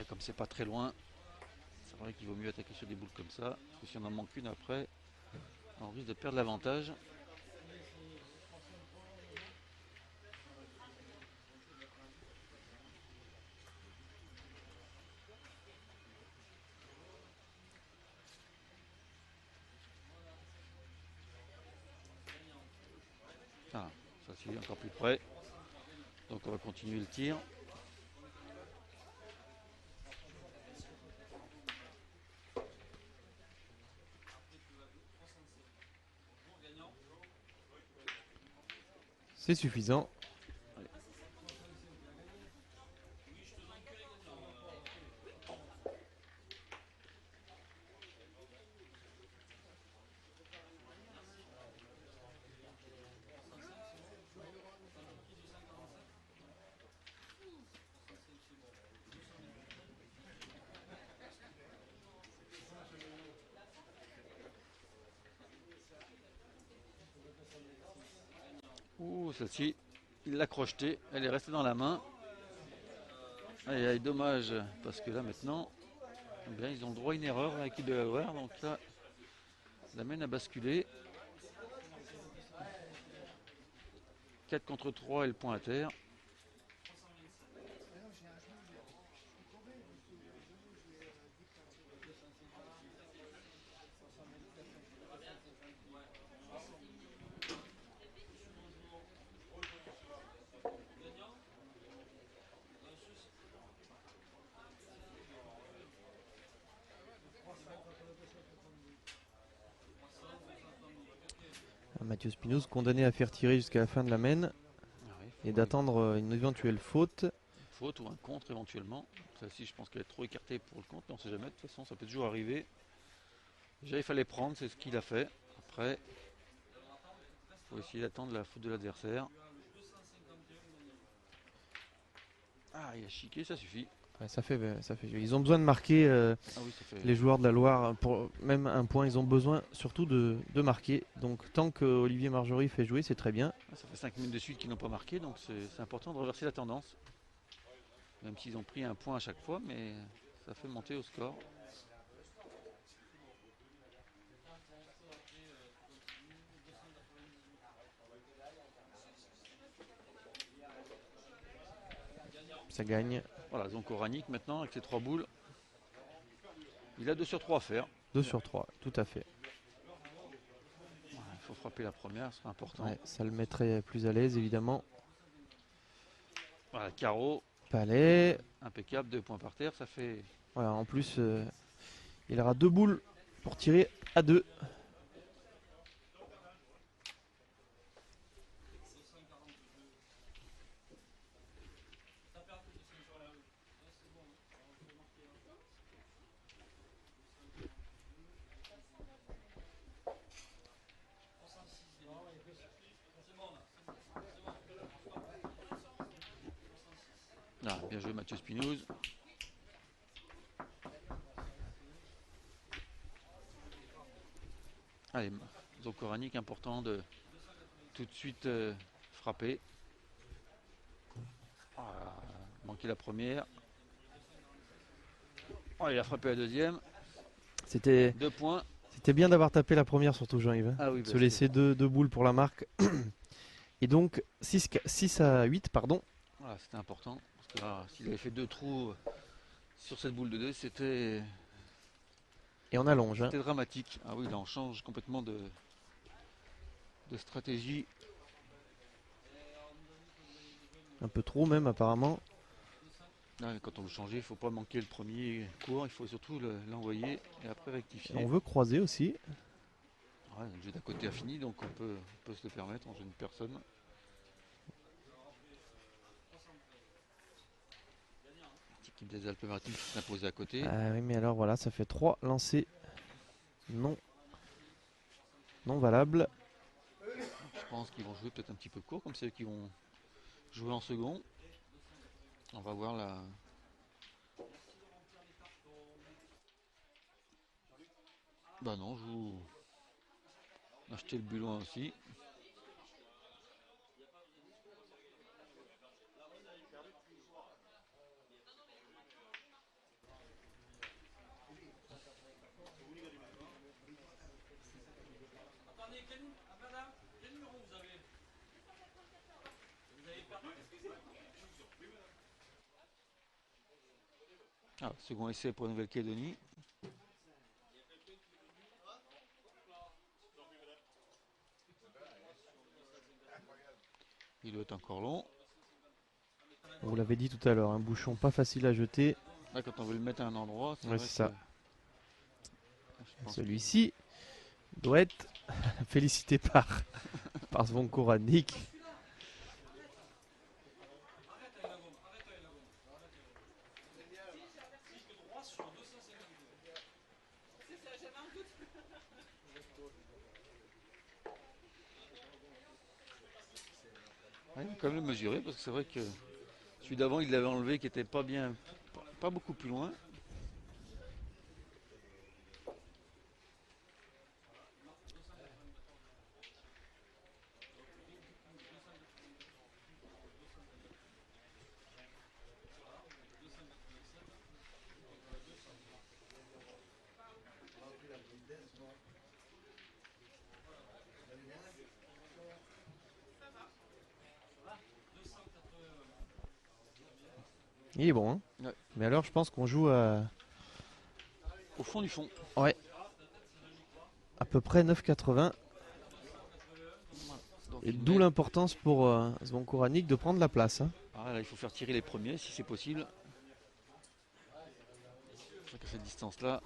Et comme c'est pas très loin, c'est vrai qu'il vaut mieux attaquer sur des boules comme ça. Parce que si on en manque une après, on risque de perdre l'avantage. Ah, ça c'est encore plus près. Donc on va continuer le tir. C'est suffisant. Ouh, celle-ci, il l'a crochetée, elle est restée dans la main. Aïe, aïe, dommage, parce que là maintenant, eh bien, ils ont le droit à une erreur à l'équipe de la Loire. Donc là, la mène à basculer. 4 contre 3 et le point à terre. Mathieu Spinoz condamné à faire tirer jusqu'à la fin de la mène et d'attendre une éventuelle faute. Faute ou un contre éventuellement. Celle-ci, je pense qu'elle est trop écartée pour le contre, mais on ne sait jamais. De toute façon, ça peut toujours arriver. Déjà, il fallait prendre, c'est ce qu'il a fait. Après, il faut essayer d'attendre la faute de l'adversaire. Ah, il a chiqué, ça suffit. Ouais, ça fait. Ils ont besoin de marquer Ah oui, ça fait... les joueurs de la Loire pour même un point. Ils ont besoin surtout de marquer. Donc tant que Olivier Marjorie fait jouer, c'est très bien. Ça fait 5 minutes de suite qu'ils n'ont pas marqué, donc c'est important de reverser la tendance. Même s'ils ont pris un point à chaque fois, mais ça fait monter au score. Ça gagne. Voilà, Zoncoranik maintenant avec ses 3 boules. Il a 2 sur 3 à faire. 2 sur 3, tout à fait. Il faut frapper la première, ce sera important. Ouais, ça le mettrait plus à l'aise évidemment. Voilà, carreau. Palais. Impeccable, 2 points par terre, ça fait... Voilà, en plus, il aura 2 boules pour tirer à 2. Ah, bien joué Mathieu Spinoz. Allez, Zoncoranik, important de tout de suite frapper. Ah, manqué la première. Oh, il a frappé la deuxième. C'était 2 points. bien d'avoir tapé la première surtout Jean-Yves. Ah oui, Se laisser deux boules pour la marque. Et donc 6 à 8, pardon. Voilà, c'était important. Là, s'il avait fait 2 trous sur cette boule de 2, c'était Et on allonge, hein. dramatique. Ah oui, là on change complètement de stratégie. Un peu trop même apparemment. Là, quand on veut changer, il ne faut pas manquer le premier cours, il faut surtout l'envoyer et après Et rectifier. on veut croiser aussi. Ouais, le jeu d'à côté a fini, donc on peut se le permettre, on gêne personne. L'équipe des Alpes-Maritimes qui s'est imposée à côté. Ah oui, mais alors voilà, ça fait 3 lancers non valables. Je pense qu'ils vont jouer peut-être un petit peu court, comme ceux qui vont jouer en second. On va voir la. Bah non, je vous. Acheter le but loin aussi. Ah, second essai pour la Nouvelle-Calédonie. Il doit être encore long. On vous l'avait dit tout à l'heure, un bouchon pas facile à jeter. Là, quand on veut le mettre à un endroit, c'est Ouais, vrai c'est ça. je pense Celui-ci doit être félicité par Zvonko Radnik. il faut quand même le mesurer parce que c'est vrai que celui d'avant il l'avait enlevé qui était pas bien, pas beaucoup plus loin. Il est bon, hein. Ouais. Mais alors je pense qu'on joue à Au fond du fond. à peu près 9,80. Donc, Et il d'où met- l'importance pour Zvonko Radnik de prendre la place, hein. Ah, là, il faut faire tirer les premiers si c'est possible. C'est vrai qu'à cette distance-là.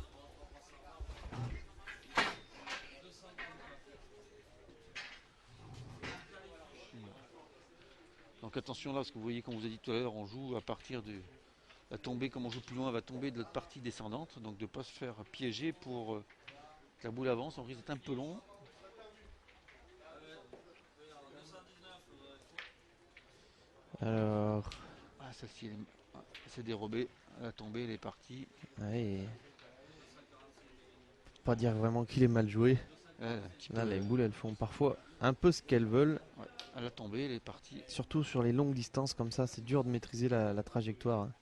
Donc attention là, parce que vous voyez, comme vous avez dit tout à l'heure, on joue à partir de la tombée, comme on joue plus loin, elle va tomber de l'autre partie descendante. Donc de ne pas se faire piéger pour que la boule avance, on risque d'être un peu long. Alors, Ah, celle-ci, c'est dérobé. Elle a tombé, elle est partie. ouais, pas dire vraiment qu'il est mal joué. Là, les boules, elles font parfois un peu ce qu'elles veulent. Ouais, elle a tombé, elle est partie. Surtout sur les longues distances comme ça, c'est dur de maîtriser la trajectoire, hein.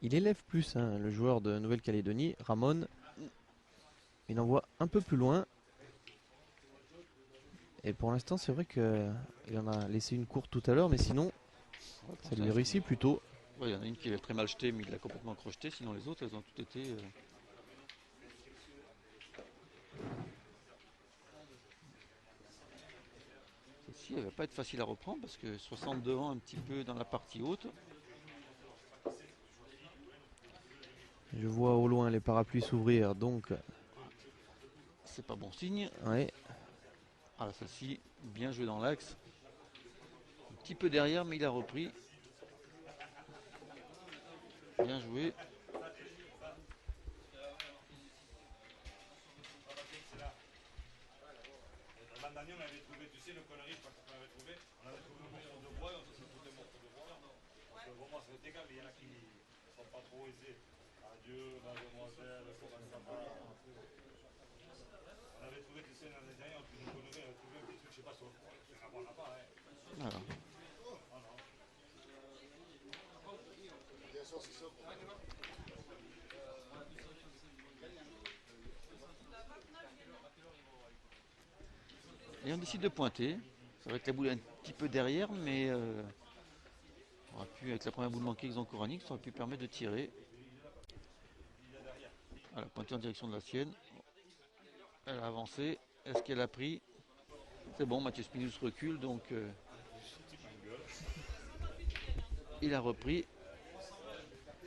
Il élève plus, hein, le joueur de Nouvelle-Calédonie, Ramon. Il envoie un peu plus loin. Et pour l'instant, c'est vrai qu'il en a laissé une courte tout à l'heure, mais sinon, ça lui réussit plutôt. Ouais, il y en a une qui est très mal jetée, mais il l'a complètement crocheté. Sinon, les autres, elles ont toutes été. Celle-ci, elle va pas être facile à reprendre parce que 60 devant, un petit peu dans la partie haute. Je vois au loin les parapluies s'ouvrir, donc C'est pas bon signe. ouais. Ah, là, celle-ci, bien joué dans l'axe. Un petit peu derrière, mais il a repris. Bien joué. L'an dernier, on avait trouvé, tu sais, le connerie, je crois qu'on avait trouvé le morceau de bois et on se foutait le morceau de bois. Donc, bon, moi, ça m'est égal, mais il y en a qui ne sont pas trop aisés à Dieu, mademoiselle, comment ça va? On avait trouvé, tu sais, l'année dernière, on nous conneries, on avait trouvé un petit truc, je sais pas, sur le fond. On n'a pas, hein. Voilà. Et on décide de pointer. C'est vrai que la boule est un petit peu derrière, mais on aurait pu, avec la première boule manquée qu'ils ont coranique, ça aurait pu permettre de tirer. Voilà, pointer en direction de la sienne. Elle a avancé. Est-ce qu'elle a pris? C'est bon, Mathieu Spinus recule, donc il a repris.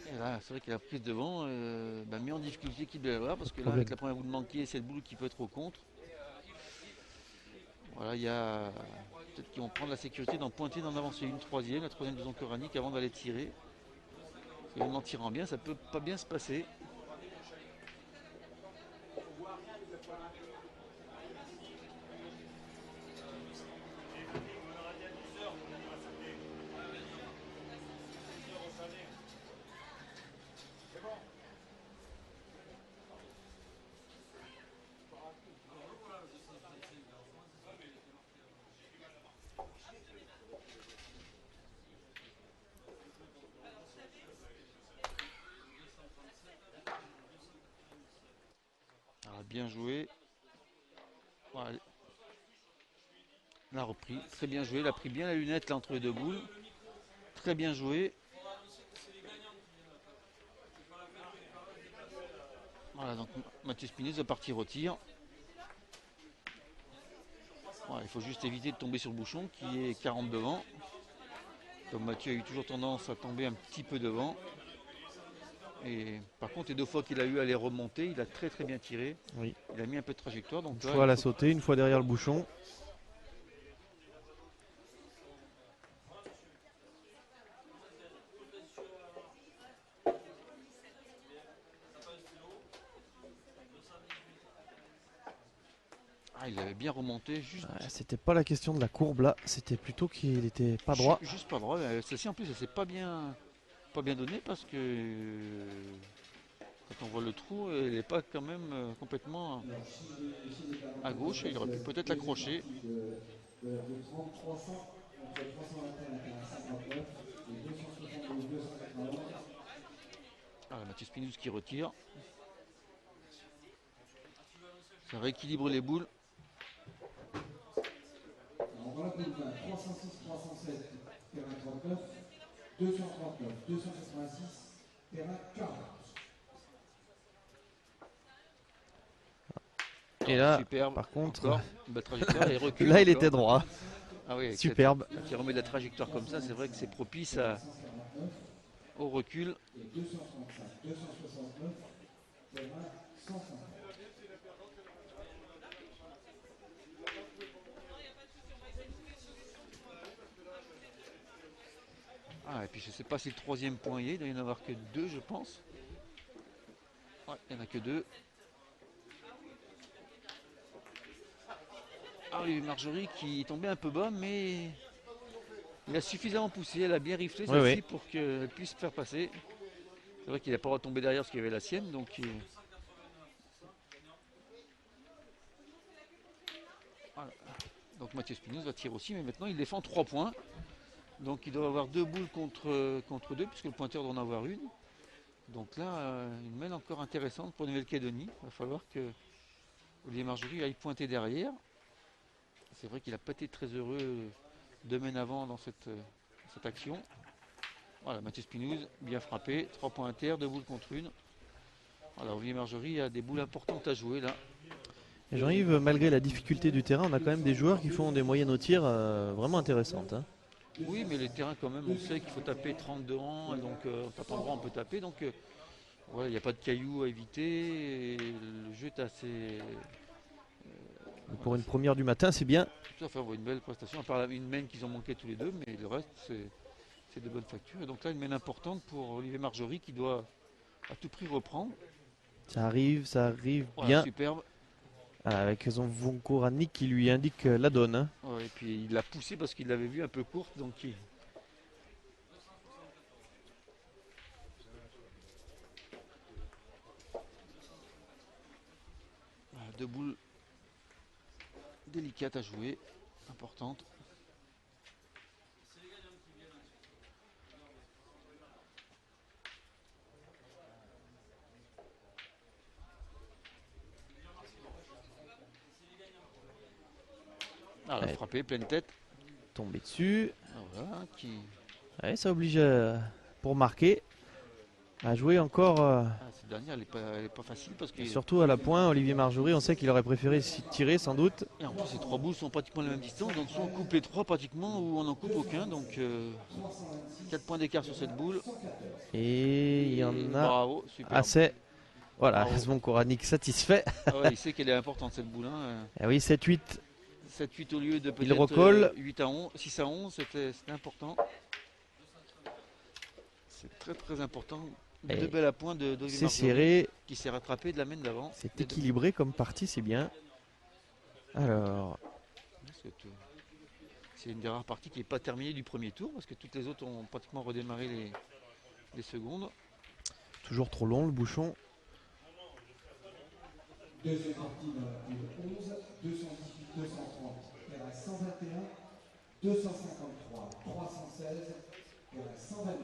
Et là, c'est vrai qu'il a pris devant, mis en difficulté qui devait avoir, parce que là, Problème. avec la première boule manquée, c'est le boule qui peut être au contre. Voilà, il y a peut-être qu'ils vont prendre la sécurité d'en pointer, d'en avancer une troisième, la troisième de coranique avant d'aller tirer. Parce que même en tirant bien, ça peut pas bien se passer. Alors, bien joué. Voilà. Elle a repris, très bien joué. Elle a pris bien la lunette là, entre les deux boules. Très bien joué. Voilà, donc Mathieu Spinus va partir au tir. Voilà, il faut juste éviter de tomber sur le bouchon qui est 40 devant. Comme Mathieu a eu toujours tendance à tomber un petit peu devant. Et par contre, les deux fois qu'il a eu à les remonter, il a très très bien tiré. Oui. Il a mis un peu de trajectoire. Donc Une là, fois à il la faut- sauter, une fois derrière le bouchon. Ah, il avait bien remonté, juste, C'était pas la question de la courbe là, c'était plutôt qu'il était pas droit. juste pas droit. Celle-ci en plus, elle s'est pas bien donnée parce que quand on voit le trou, elle n'est pas quand même complètement à gauche. Il aurait pu peut-être l'accrocher. Ah, Mathieu Spinus qui retire. Ça rééquilibre les boules. Alors voilà pour le 20, 306, 307, terrain 39, 239, 286, terrain 40. Et là, Superbe. par contre, Encore, une belle trajectoire et recule. là il encore. était droit. Ah oui, avec Superbe. qui remet de la trajectoire comme ça, c'est vrai que c'est propice au recul. Et 235, 269, terrain 150. Ah, et puis je ne sais pas si le troisième point y est, il doit y en avoir que deux, je pense. Ouais, il n'y en a que deux. Ah oui, Marjorie qui est tombée un peu bas, mais il a suffisamment poussé, elle a bien riflé Oui, celle-ci oui. pour qu'elle puisse faire passer. C'est vrai qu'il n'a pas le droit de tomber derrière parce qu'il y avait la sienne, donc voilà. Donc Mathieu Spinus va tirer aussi, mais maintenant il défend 3 points. Donc il doit avoir 2 boules contre 2, puisque le pointeur doit en avoir une. Donc là, une mène encore intéressante pour Nouvelle-Calédonie. Il va falloir que Olivier Marjorie aille pointer derrière. C'est vrai qu'il n'a pas été très heureux 2 mènes avant dans cette action. Voilà, Mathieu Spinus, bien frappé. 3 points inter, 2 boules contre une. Voilà, Olivier Marjorie a des boules importantes à jouer là. Et Jean-Yves, malgré la difficulté du terrain, on a quand même des joueurs qui font des moyennes au tir vraiment intéressantes, hein. Oui, mais les terrains quand même, on sait qu'il faut taper 32 rangs, et donc en tapant droit on peut taper. Donc voilà, il n'y a pas de cailloux à éviter. Et le jeu est assez... Pour une première du matin, c'est bien. Tout à fait, on voit une belle prestation, à part une mène qu'ils ont manqué tous les deux, mais le reste c'est de bonne facture. Et donc là, une mène importante pour Olivier Marjorie qui doit à tout prix reprendre. Ça arrive Voilà, bien. superbe. Avec son Vonkoranic qui lui indique la donne, hein. Ouais, et puis il l'a poussé parce qu'il l'avait vu un peu courte, donc Deux boules délicates à jouer, importantes. Ah, la Ouais. frappée, pleine tête. Tomber dessus. Ah, voilà, qui... Ouais, ça oblige pour marquer à jouer encore. cette dernière, elle est pas facile parce que... Surtout à la pointe, Olivier Marjorie, on sait qu'il aurait préféré tirer sans doute. Et en plus, ces trois boules sont pratiquement à la même distance. Donc, soit on coupe les trois pratiquement ou on n'en coupe aucun. Donc, 4 points d'écart sur cette boule. Et il y en a Bravo, super. assez. Voilà, Bravo. Asmon Koranic satisfait. Ah ouais, il sait qu'elle est importante cette boule. Hein. Et oui, 7-8. 7-8 au lieu de Il peut-être recolle. 8 à 11, 6 à 11, c'était important. C'est très très important. Et Deux belles à points de c'est serré, qui s'est rattrapé de la main d'avant. c'est équilibré comme partie, c'est bien. Alors, C'est une des rares parties qui n'est pas terminée du premier tour parce que toutes les autres ont pratiquement redémarré les secondes. toujours trop long le bouchon. Deuxième partie dans la poule 11, 218, 230, terrain 121, 253, 316, terrain 122.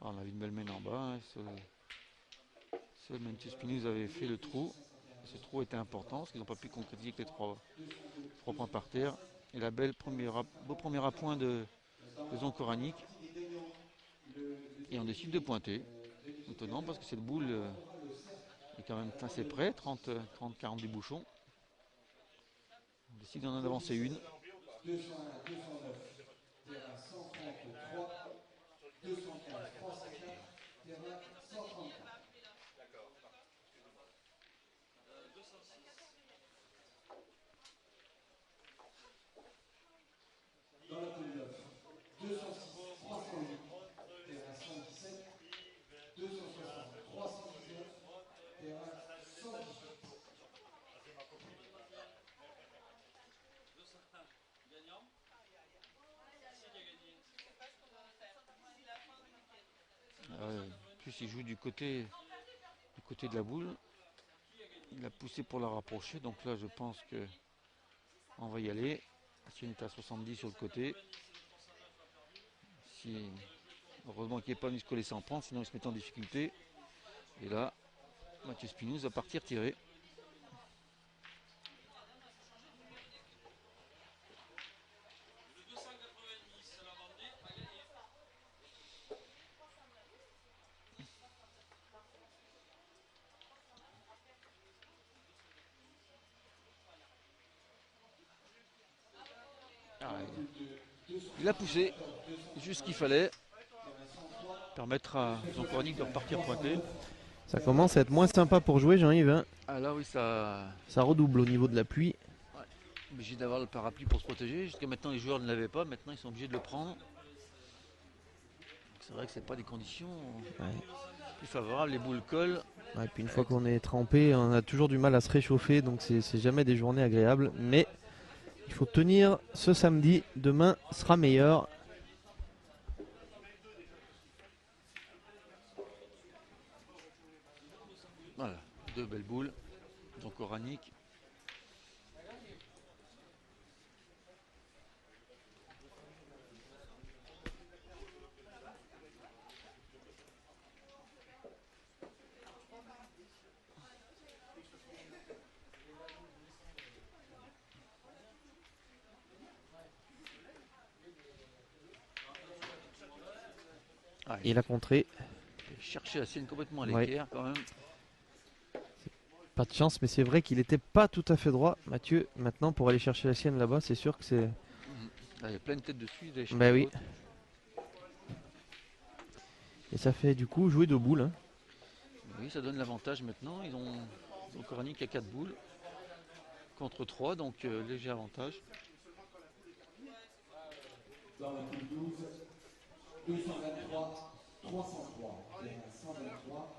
On a vu une belle main en bas. Hein. Seul Mathieu Spinouz avait fait le trou. Ce trou était important parce qu'ils n'ont pas pu concrétiser que les trois points par terre. Et la beau premier appoint de Zon Koranic. Et on décide de pointer. Étonnant parce que cette boule est quand même assez près, 30-40 du bouchon. On décide d'en avancer une. 201, 209, terrain 133, 215, 304, terrain 134. Dans la poule 9, 206, 308, terrain 117, 260, 319, terrain 118. En plus il joue du côté de la boule. Il a poussé pour la rapprocher. Donc là je pense que on va y aller. Si on est à 70 sur le côté. Heureusement qu'il n'y ait pas Muscolet sans prendre, sinon il se met en difficulté. Et là, Mathieu Spinouz va partir tirer. Il a poussé juste ce qu'il fallait. Permettre à Zon Koranic de repartir pointer. Ça commence à être moins sympa pour jouer, Jean-Yves. Hein. Ah là oui, ça redouble au niveau de la pluie. obligé d'avoir le parapluie pour se protéger. Jusqu'à maintenant les joueurs ne l'avaient pas, maintenant ils sont obligés de le prendre. C'est vrai que c'est pas des conditions plus favorables, les boules collent. Ouais, et puis une fois qu'on est trempé, on a toujours du mal à se réchauffer, donc c'est jamais des journées agréables. Mais il faut tenir ce samedi, demain sera meilleur. Voilà, deux belles boules, donc Koranic. Et la contrée. Chercher la sienne complètement à Ouais. l'équerre quand même. Pas de chance, mais c'est vrai qu'il n'était pas tout à fait droit. Mathieu, maintenant pour aller chercher la sienne là-bas, c'est sûr que c'est... Là, il y a plein de têtes dessus. Bah oui. Et ça fait du coup jouer deux boules. Hein. Oui, ça donne l'avantage maintenant. Ils ont Coranic à 4 boules contre 3, donc léger avantage. Dans la poule 12, 223, 303. Terrain 123.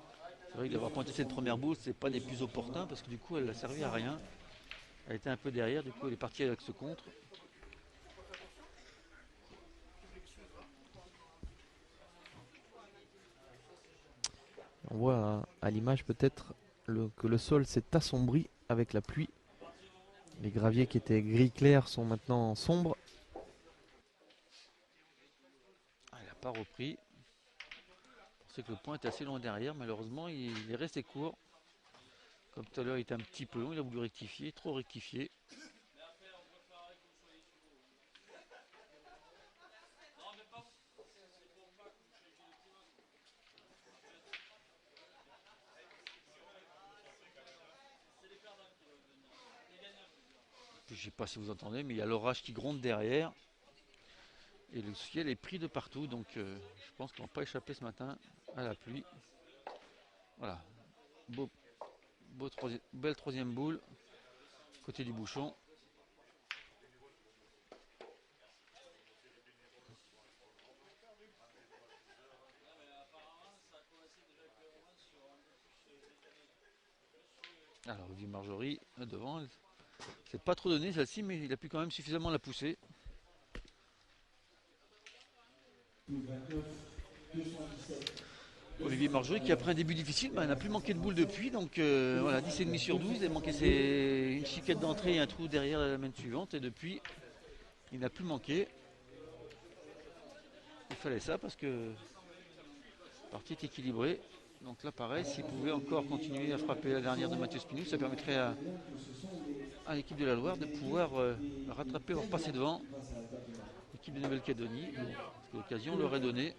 C'est vrai que d'avoir pointé cette première boule, c'est pas des plus opportuns parce que du coup elle a servi à rien. Elle était un peu derrière, du coup elle est partie avec ce contre. On voit à l'image peut-être que le sol s'est assombri avec la pluie. Les graviers qui étaient gris clair sont maintenant sombres. Elle n'a pas repris. Je sais que le point est assez loin derrière, malheureusement il est resté court. Comme tout à l'heure il était un petit peu long, il a voulu rectifier, trop rectifier. Puis, je ne sais pas si vous entendez, mais il y a l'orage qui gronde derrière. Et le ciel est pris de partout, donc je pense qu'on ne va pas échapper ce matin à la pluie. Voilà, belle troisième boule, côté du bouchon. Alors, du Marjorie, là devant, c'est pas trop donné celle-ci, mais il a pu quand même suffisamment la pousser. Poule 29, 217. Olivier Marjorie qui après un début difficile, il n'a plus manqué de boules depuis, donc voilà, 10,5 sur 12, il a manqué une chiquette d'entrée et un trou derrière la main suivante, et depuis, il n'a plus manqué. Il fallait ça parce que la partie est équilibrée. Donc là pareil, s'il pouvait encore continuer à frapper la dernière de Mathieu Spinous, ça permettrait à l'équipe de la Loire de pouvoir rattraper, voire passer devant l'équipe de Nouvelle-Calédonie. L'occasion l'aurait donné.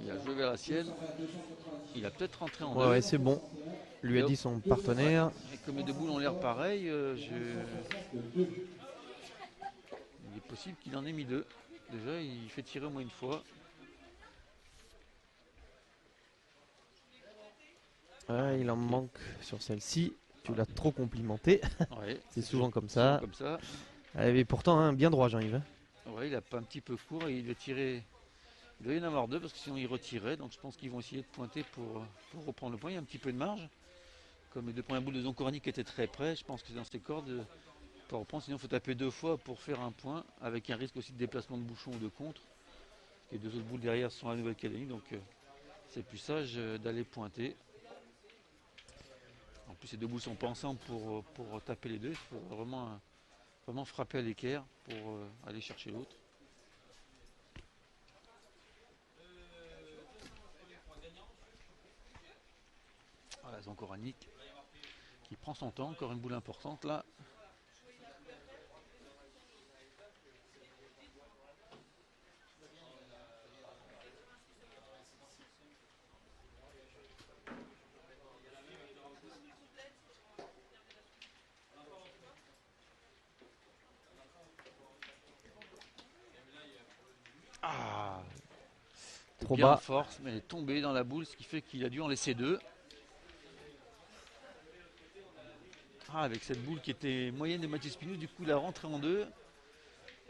Il a joué vers la sienne. Il a peut-être rentré en deux. Ouais, c'est bon. Lui a dit son partenaire. Et comme les deux boules ont l'air pareilles, il est possible qu'il en ait mis deux. Déjà, il fait tirer au moins une fois. Ouais, il en manque sur celle-ci. Tu l'as trop complimenté. Ouais, c'est souvent comme ça. Comme ça. Et pourtant, hein, bien droit, Jean-Yves. Ouais, il a pas un petit peu court et il doit tirer. Il doit y en avoir deux parce que sinon il retirait. Donc je pense qu'ils vont essayer de pointer pour reprendre le point. Il y a un petit peu de marge. Comme les deux premières boules de Zonkorani étaient très près, je pense que c'est dans ces cordes pour reprendre. Sinon il faut taper deux fois pour faire un point, avec un risque aussi de déplacement de bouchon ou de contre. Les deux autres boules derrière sont à Nouvelle-Calédonie, donc c'est plus sage d'aller pointer. En plus ces deux boules sont pas ensemble pour taper les deux. Il faut vraiment frapper à l'équerre pour aller chercher l'autre. Voilà, Zonkorani qui prend son temps, encore une boule importante là. Ah, trop bien bas. en force, mais elle est tombée dans la boule, ce qui fait qu'il a dû en laisser deux. Ah, avec cette boule qui était moyenne de Mathieu Spinous, du coup il a rentré en deux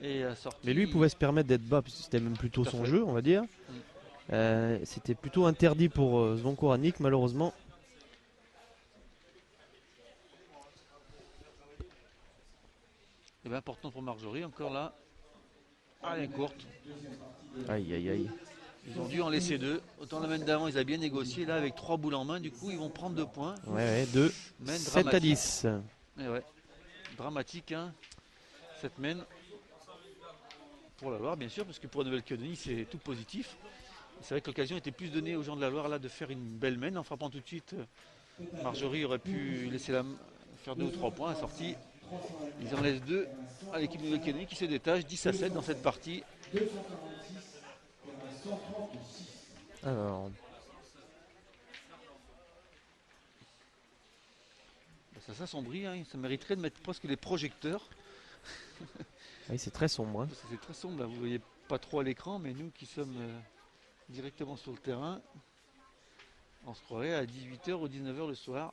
et a sorti. Mais lui il pouvait se permettre d'être bas, puisque c'était même plutôt son jeu, on va dire. C'était plutôt interdit pour Zonkorani, malheureusement. C'est bien important pour Marjorie, encore là. Ah, elle est courte. Aïe aïe aïe. Ils ont dû en laisser deux. Autant la main d'avant, ils avaient bien négocié. Là, avec trois boules en main, du coup, ils vont prendre 2 points. Ouais, 2. 7 à 10. Et ouais. Dramatique, hein, cette main. Pour la Loire, bien sûr, parce que pour la Nouvelle-Calédonie, c'est tout positif. C'est vrai que l'occasion était plus donnée aux gens de la Loire là de faire une belle main en frappant tout de suite. Marjorie aurait pu laisser faire 2 ou 3 points à la sortie. Ils en laissent 2 à l'équipe de Nouvelle-Calédonie qui se détache 10 à 7 dans cette partie. Alors, ça s'assombrit, hein. Ça mériterait de mettre presque les projecteurs. oui, c'est très sombre. Hein. Parce que c'est très sombre, là. Vous ne voyez pas trop à l'écran, mais nous qui sommes directement sur le terrain. On se croirait à 18 h ou 19 h le soir.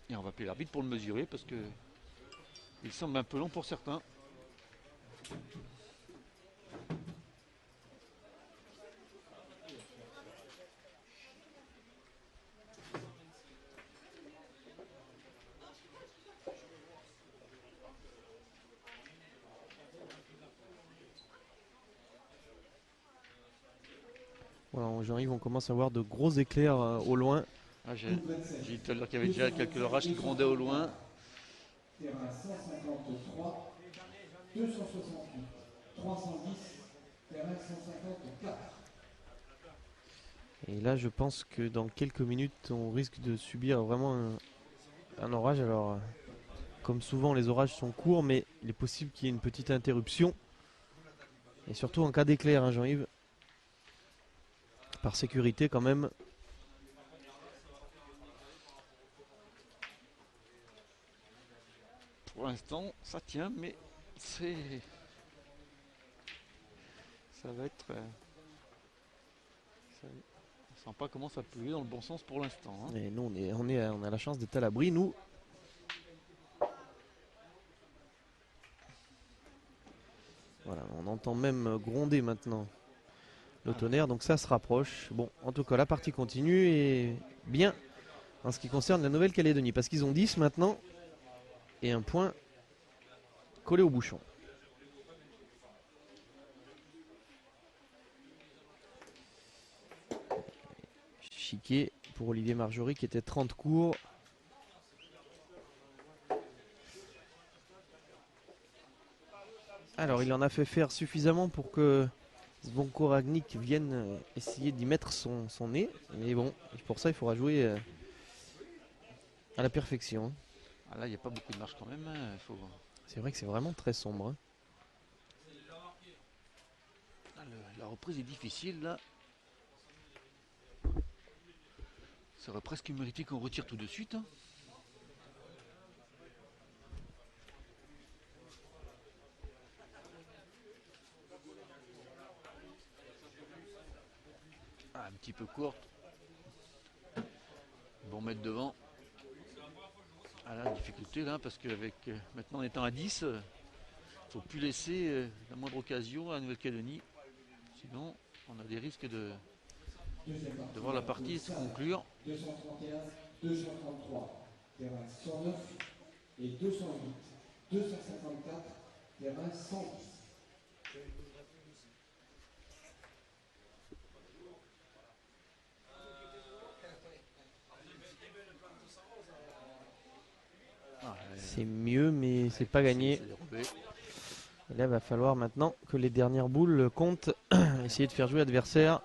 Et on va appeler l'arbitre pour le mesurer parce que il semble un peu long pour certains. Voilà, Jean-Yves, on commence à voir de gros éclairs au loin. Ah, j'ai dit tout à l'heure qu'il y avait déjà quelques orages qui grondaient au loin. Terrain 153, 268, 310, terrain 154. Et là, je pense que dans quelques minutes, on risque de subir vraiment un orage. Alors, comme souvent, les orages sont courts, mais il est possible qu'il y ait une petite interruption. Et surtout en cas d'éclair, hein, Jean-Yves. Par sécurité quand même. Pour l'instant, ça tient, mais c'est... Ça va être... On sent pas comment ça peut aller dans le bon sens pour l'instant. Hein. Et nous, on a la chance d'être à l'abri, nous. Voilà, on entend même gronder maintenant le tonnerre, donc ça se rapproche. Bon, en tout cas, la partie continue et bien en ce qui concerne la Nouvelle-Calédonie, parce qu'ils ont 10 maintenant et un point collé au bouchon. Chiquet pour Olivier Marjorie qui était 30 cours. Alors, il en a fait faire suffisamment pour que Zvonko Ragnik vienne essayer d'y mettre son nez. Mais bon, pour ça, il faudra jouer à la perfection. Ah là, il n'y a pas beaucoup de marge quand même. Hein. C'est vrai que c'est vraiment très sombre. Hein. La reprise est difficile là. Ça aurait presque mérité qu'on retire tout de suite. Hein. Ah, un petit peu courte. Bon, mettre devant. Ah là, difficulté là, parce qu'avec maintenant en étant à 10, faut plus laisser la moindre occasion à la Nouvelle-Calédonie. Sinon, on a des risques de voir la partie se conclure. 231, 233, terrain 109 et 208, 254, terrain 110. C'est mieux, mais c'est pas gagné. Et là, il va falloir maintenant que les dernières boules comptent, essayer de faire jouer l'adversaire.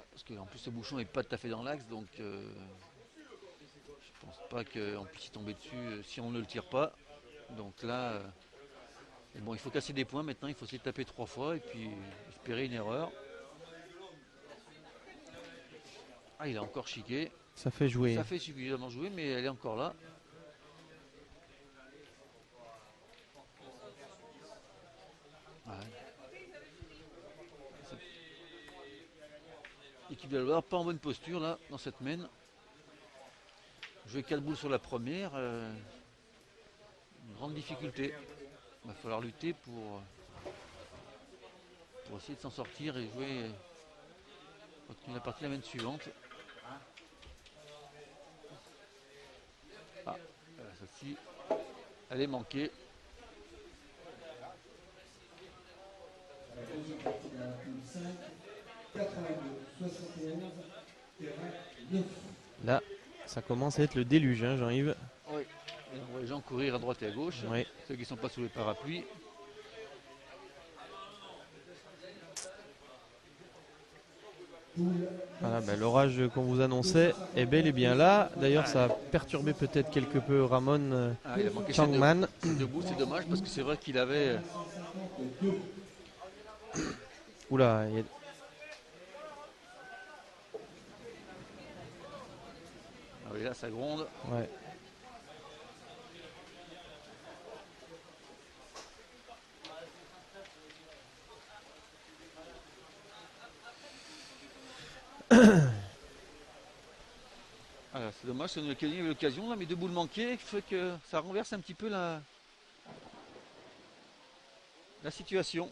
Parce qu'en plus, ce bouchon n'est pas tout à fait dans l'axe, donc je pense pas qu'on puisse y tomber dessus si on ne le tire pas. Donc là, bon, il faut casser des points maintenant, il faut essayer de taper 3 fois et puis espérer une erreur. Ah, il a encore chiqué. Ça fait jouer. Ça fait suffisamment jouer, mais elle est encore là. Ouais. L'équipe de Loire pas en bonne posture là, dans cette main. Jouer 4 boules sur la première, une grande difficulté. Il va falloir lutter pour essayer de s'en sortir et jouer, continuer la partie la main suivante. Ah, celle-ci, elle est manquée. La deuxième partie de la poule 5, 82, 71, terrain 9. Là, ça commence à être le déluge, hein, Jean-Yves. Oui, on voit les gens courir à droite et à gauche, Oui. ceux qui ne sont pas sous les parapluies. Voilà, ben, l'orage qu'on vous annonçait est bel et bien là. D'ailleurs, ça a perturbé peut-être quelque peu Ramon Il a manqué Changman. ces deux boules, c'est dommage parce que c'est vrai qu'il avait... Oula, Ah oui, là, là, ça gronde. Ouais. Voilà, c'est dommage, ça nous a eu l'occasion là, mais 2 boules manquées fait que ça renverse un petit peu la situation.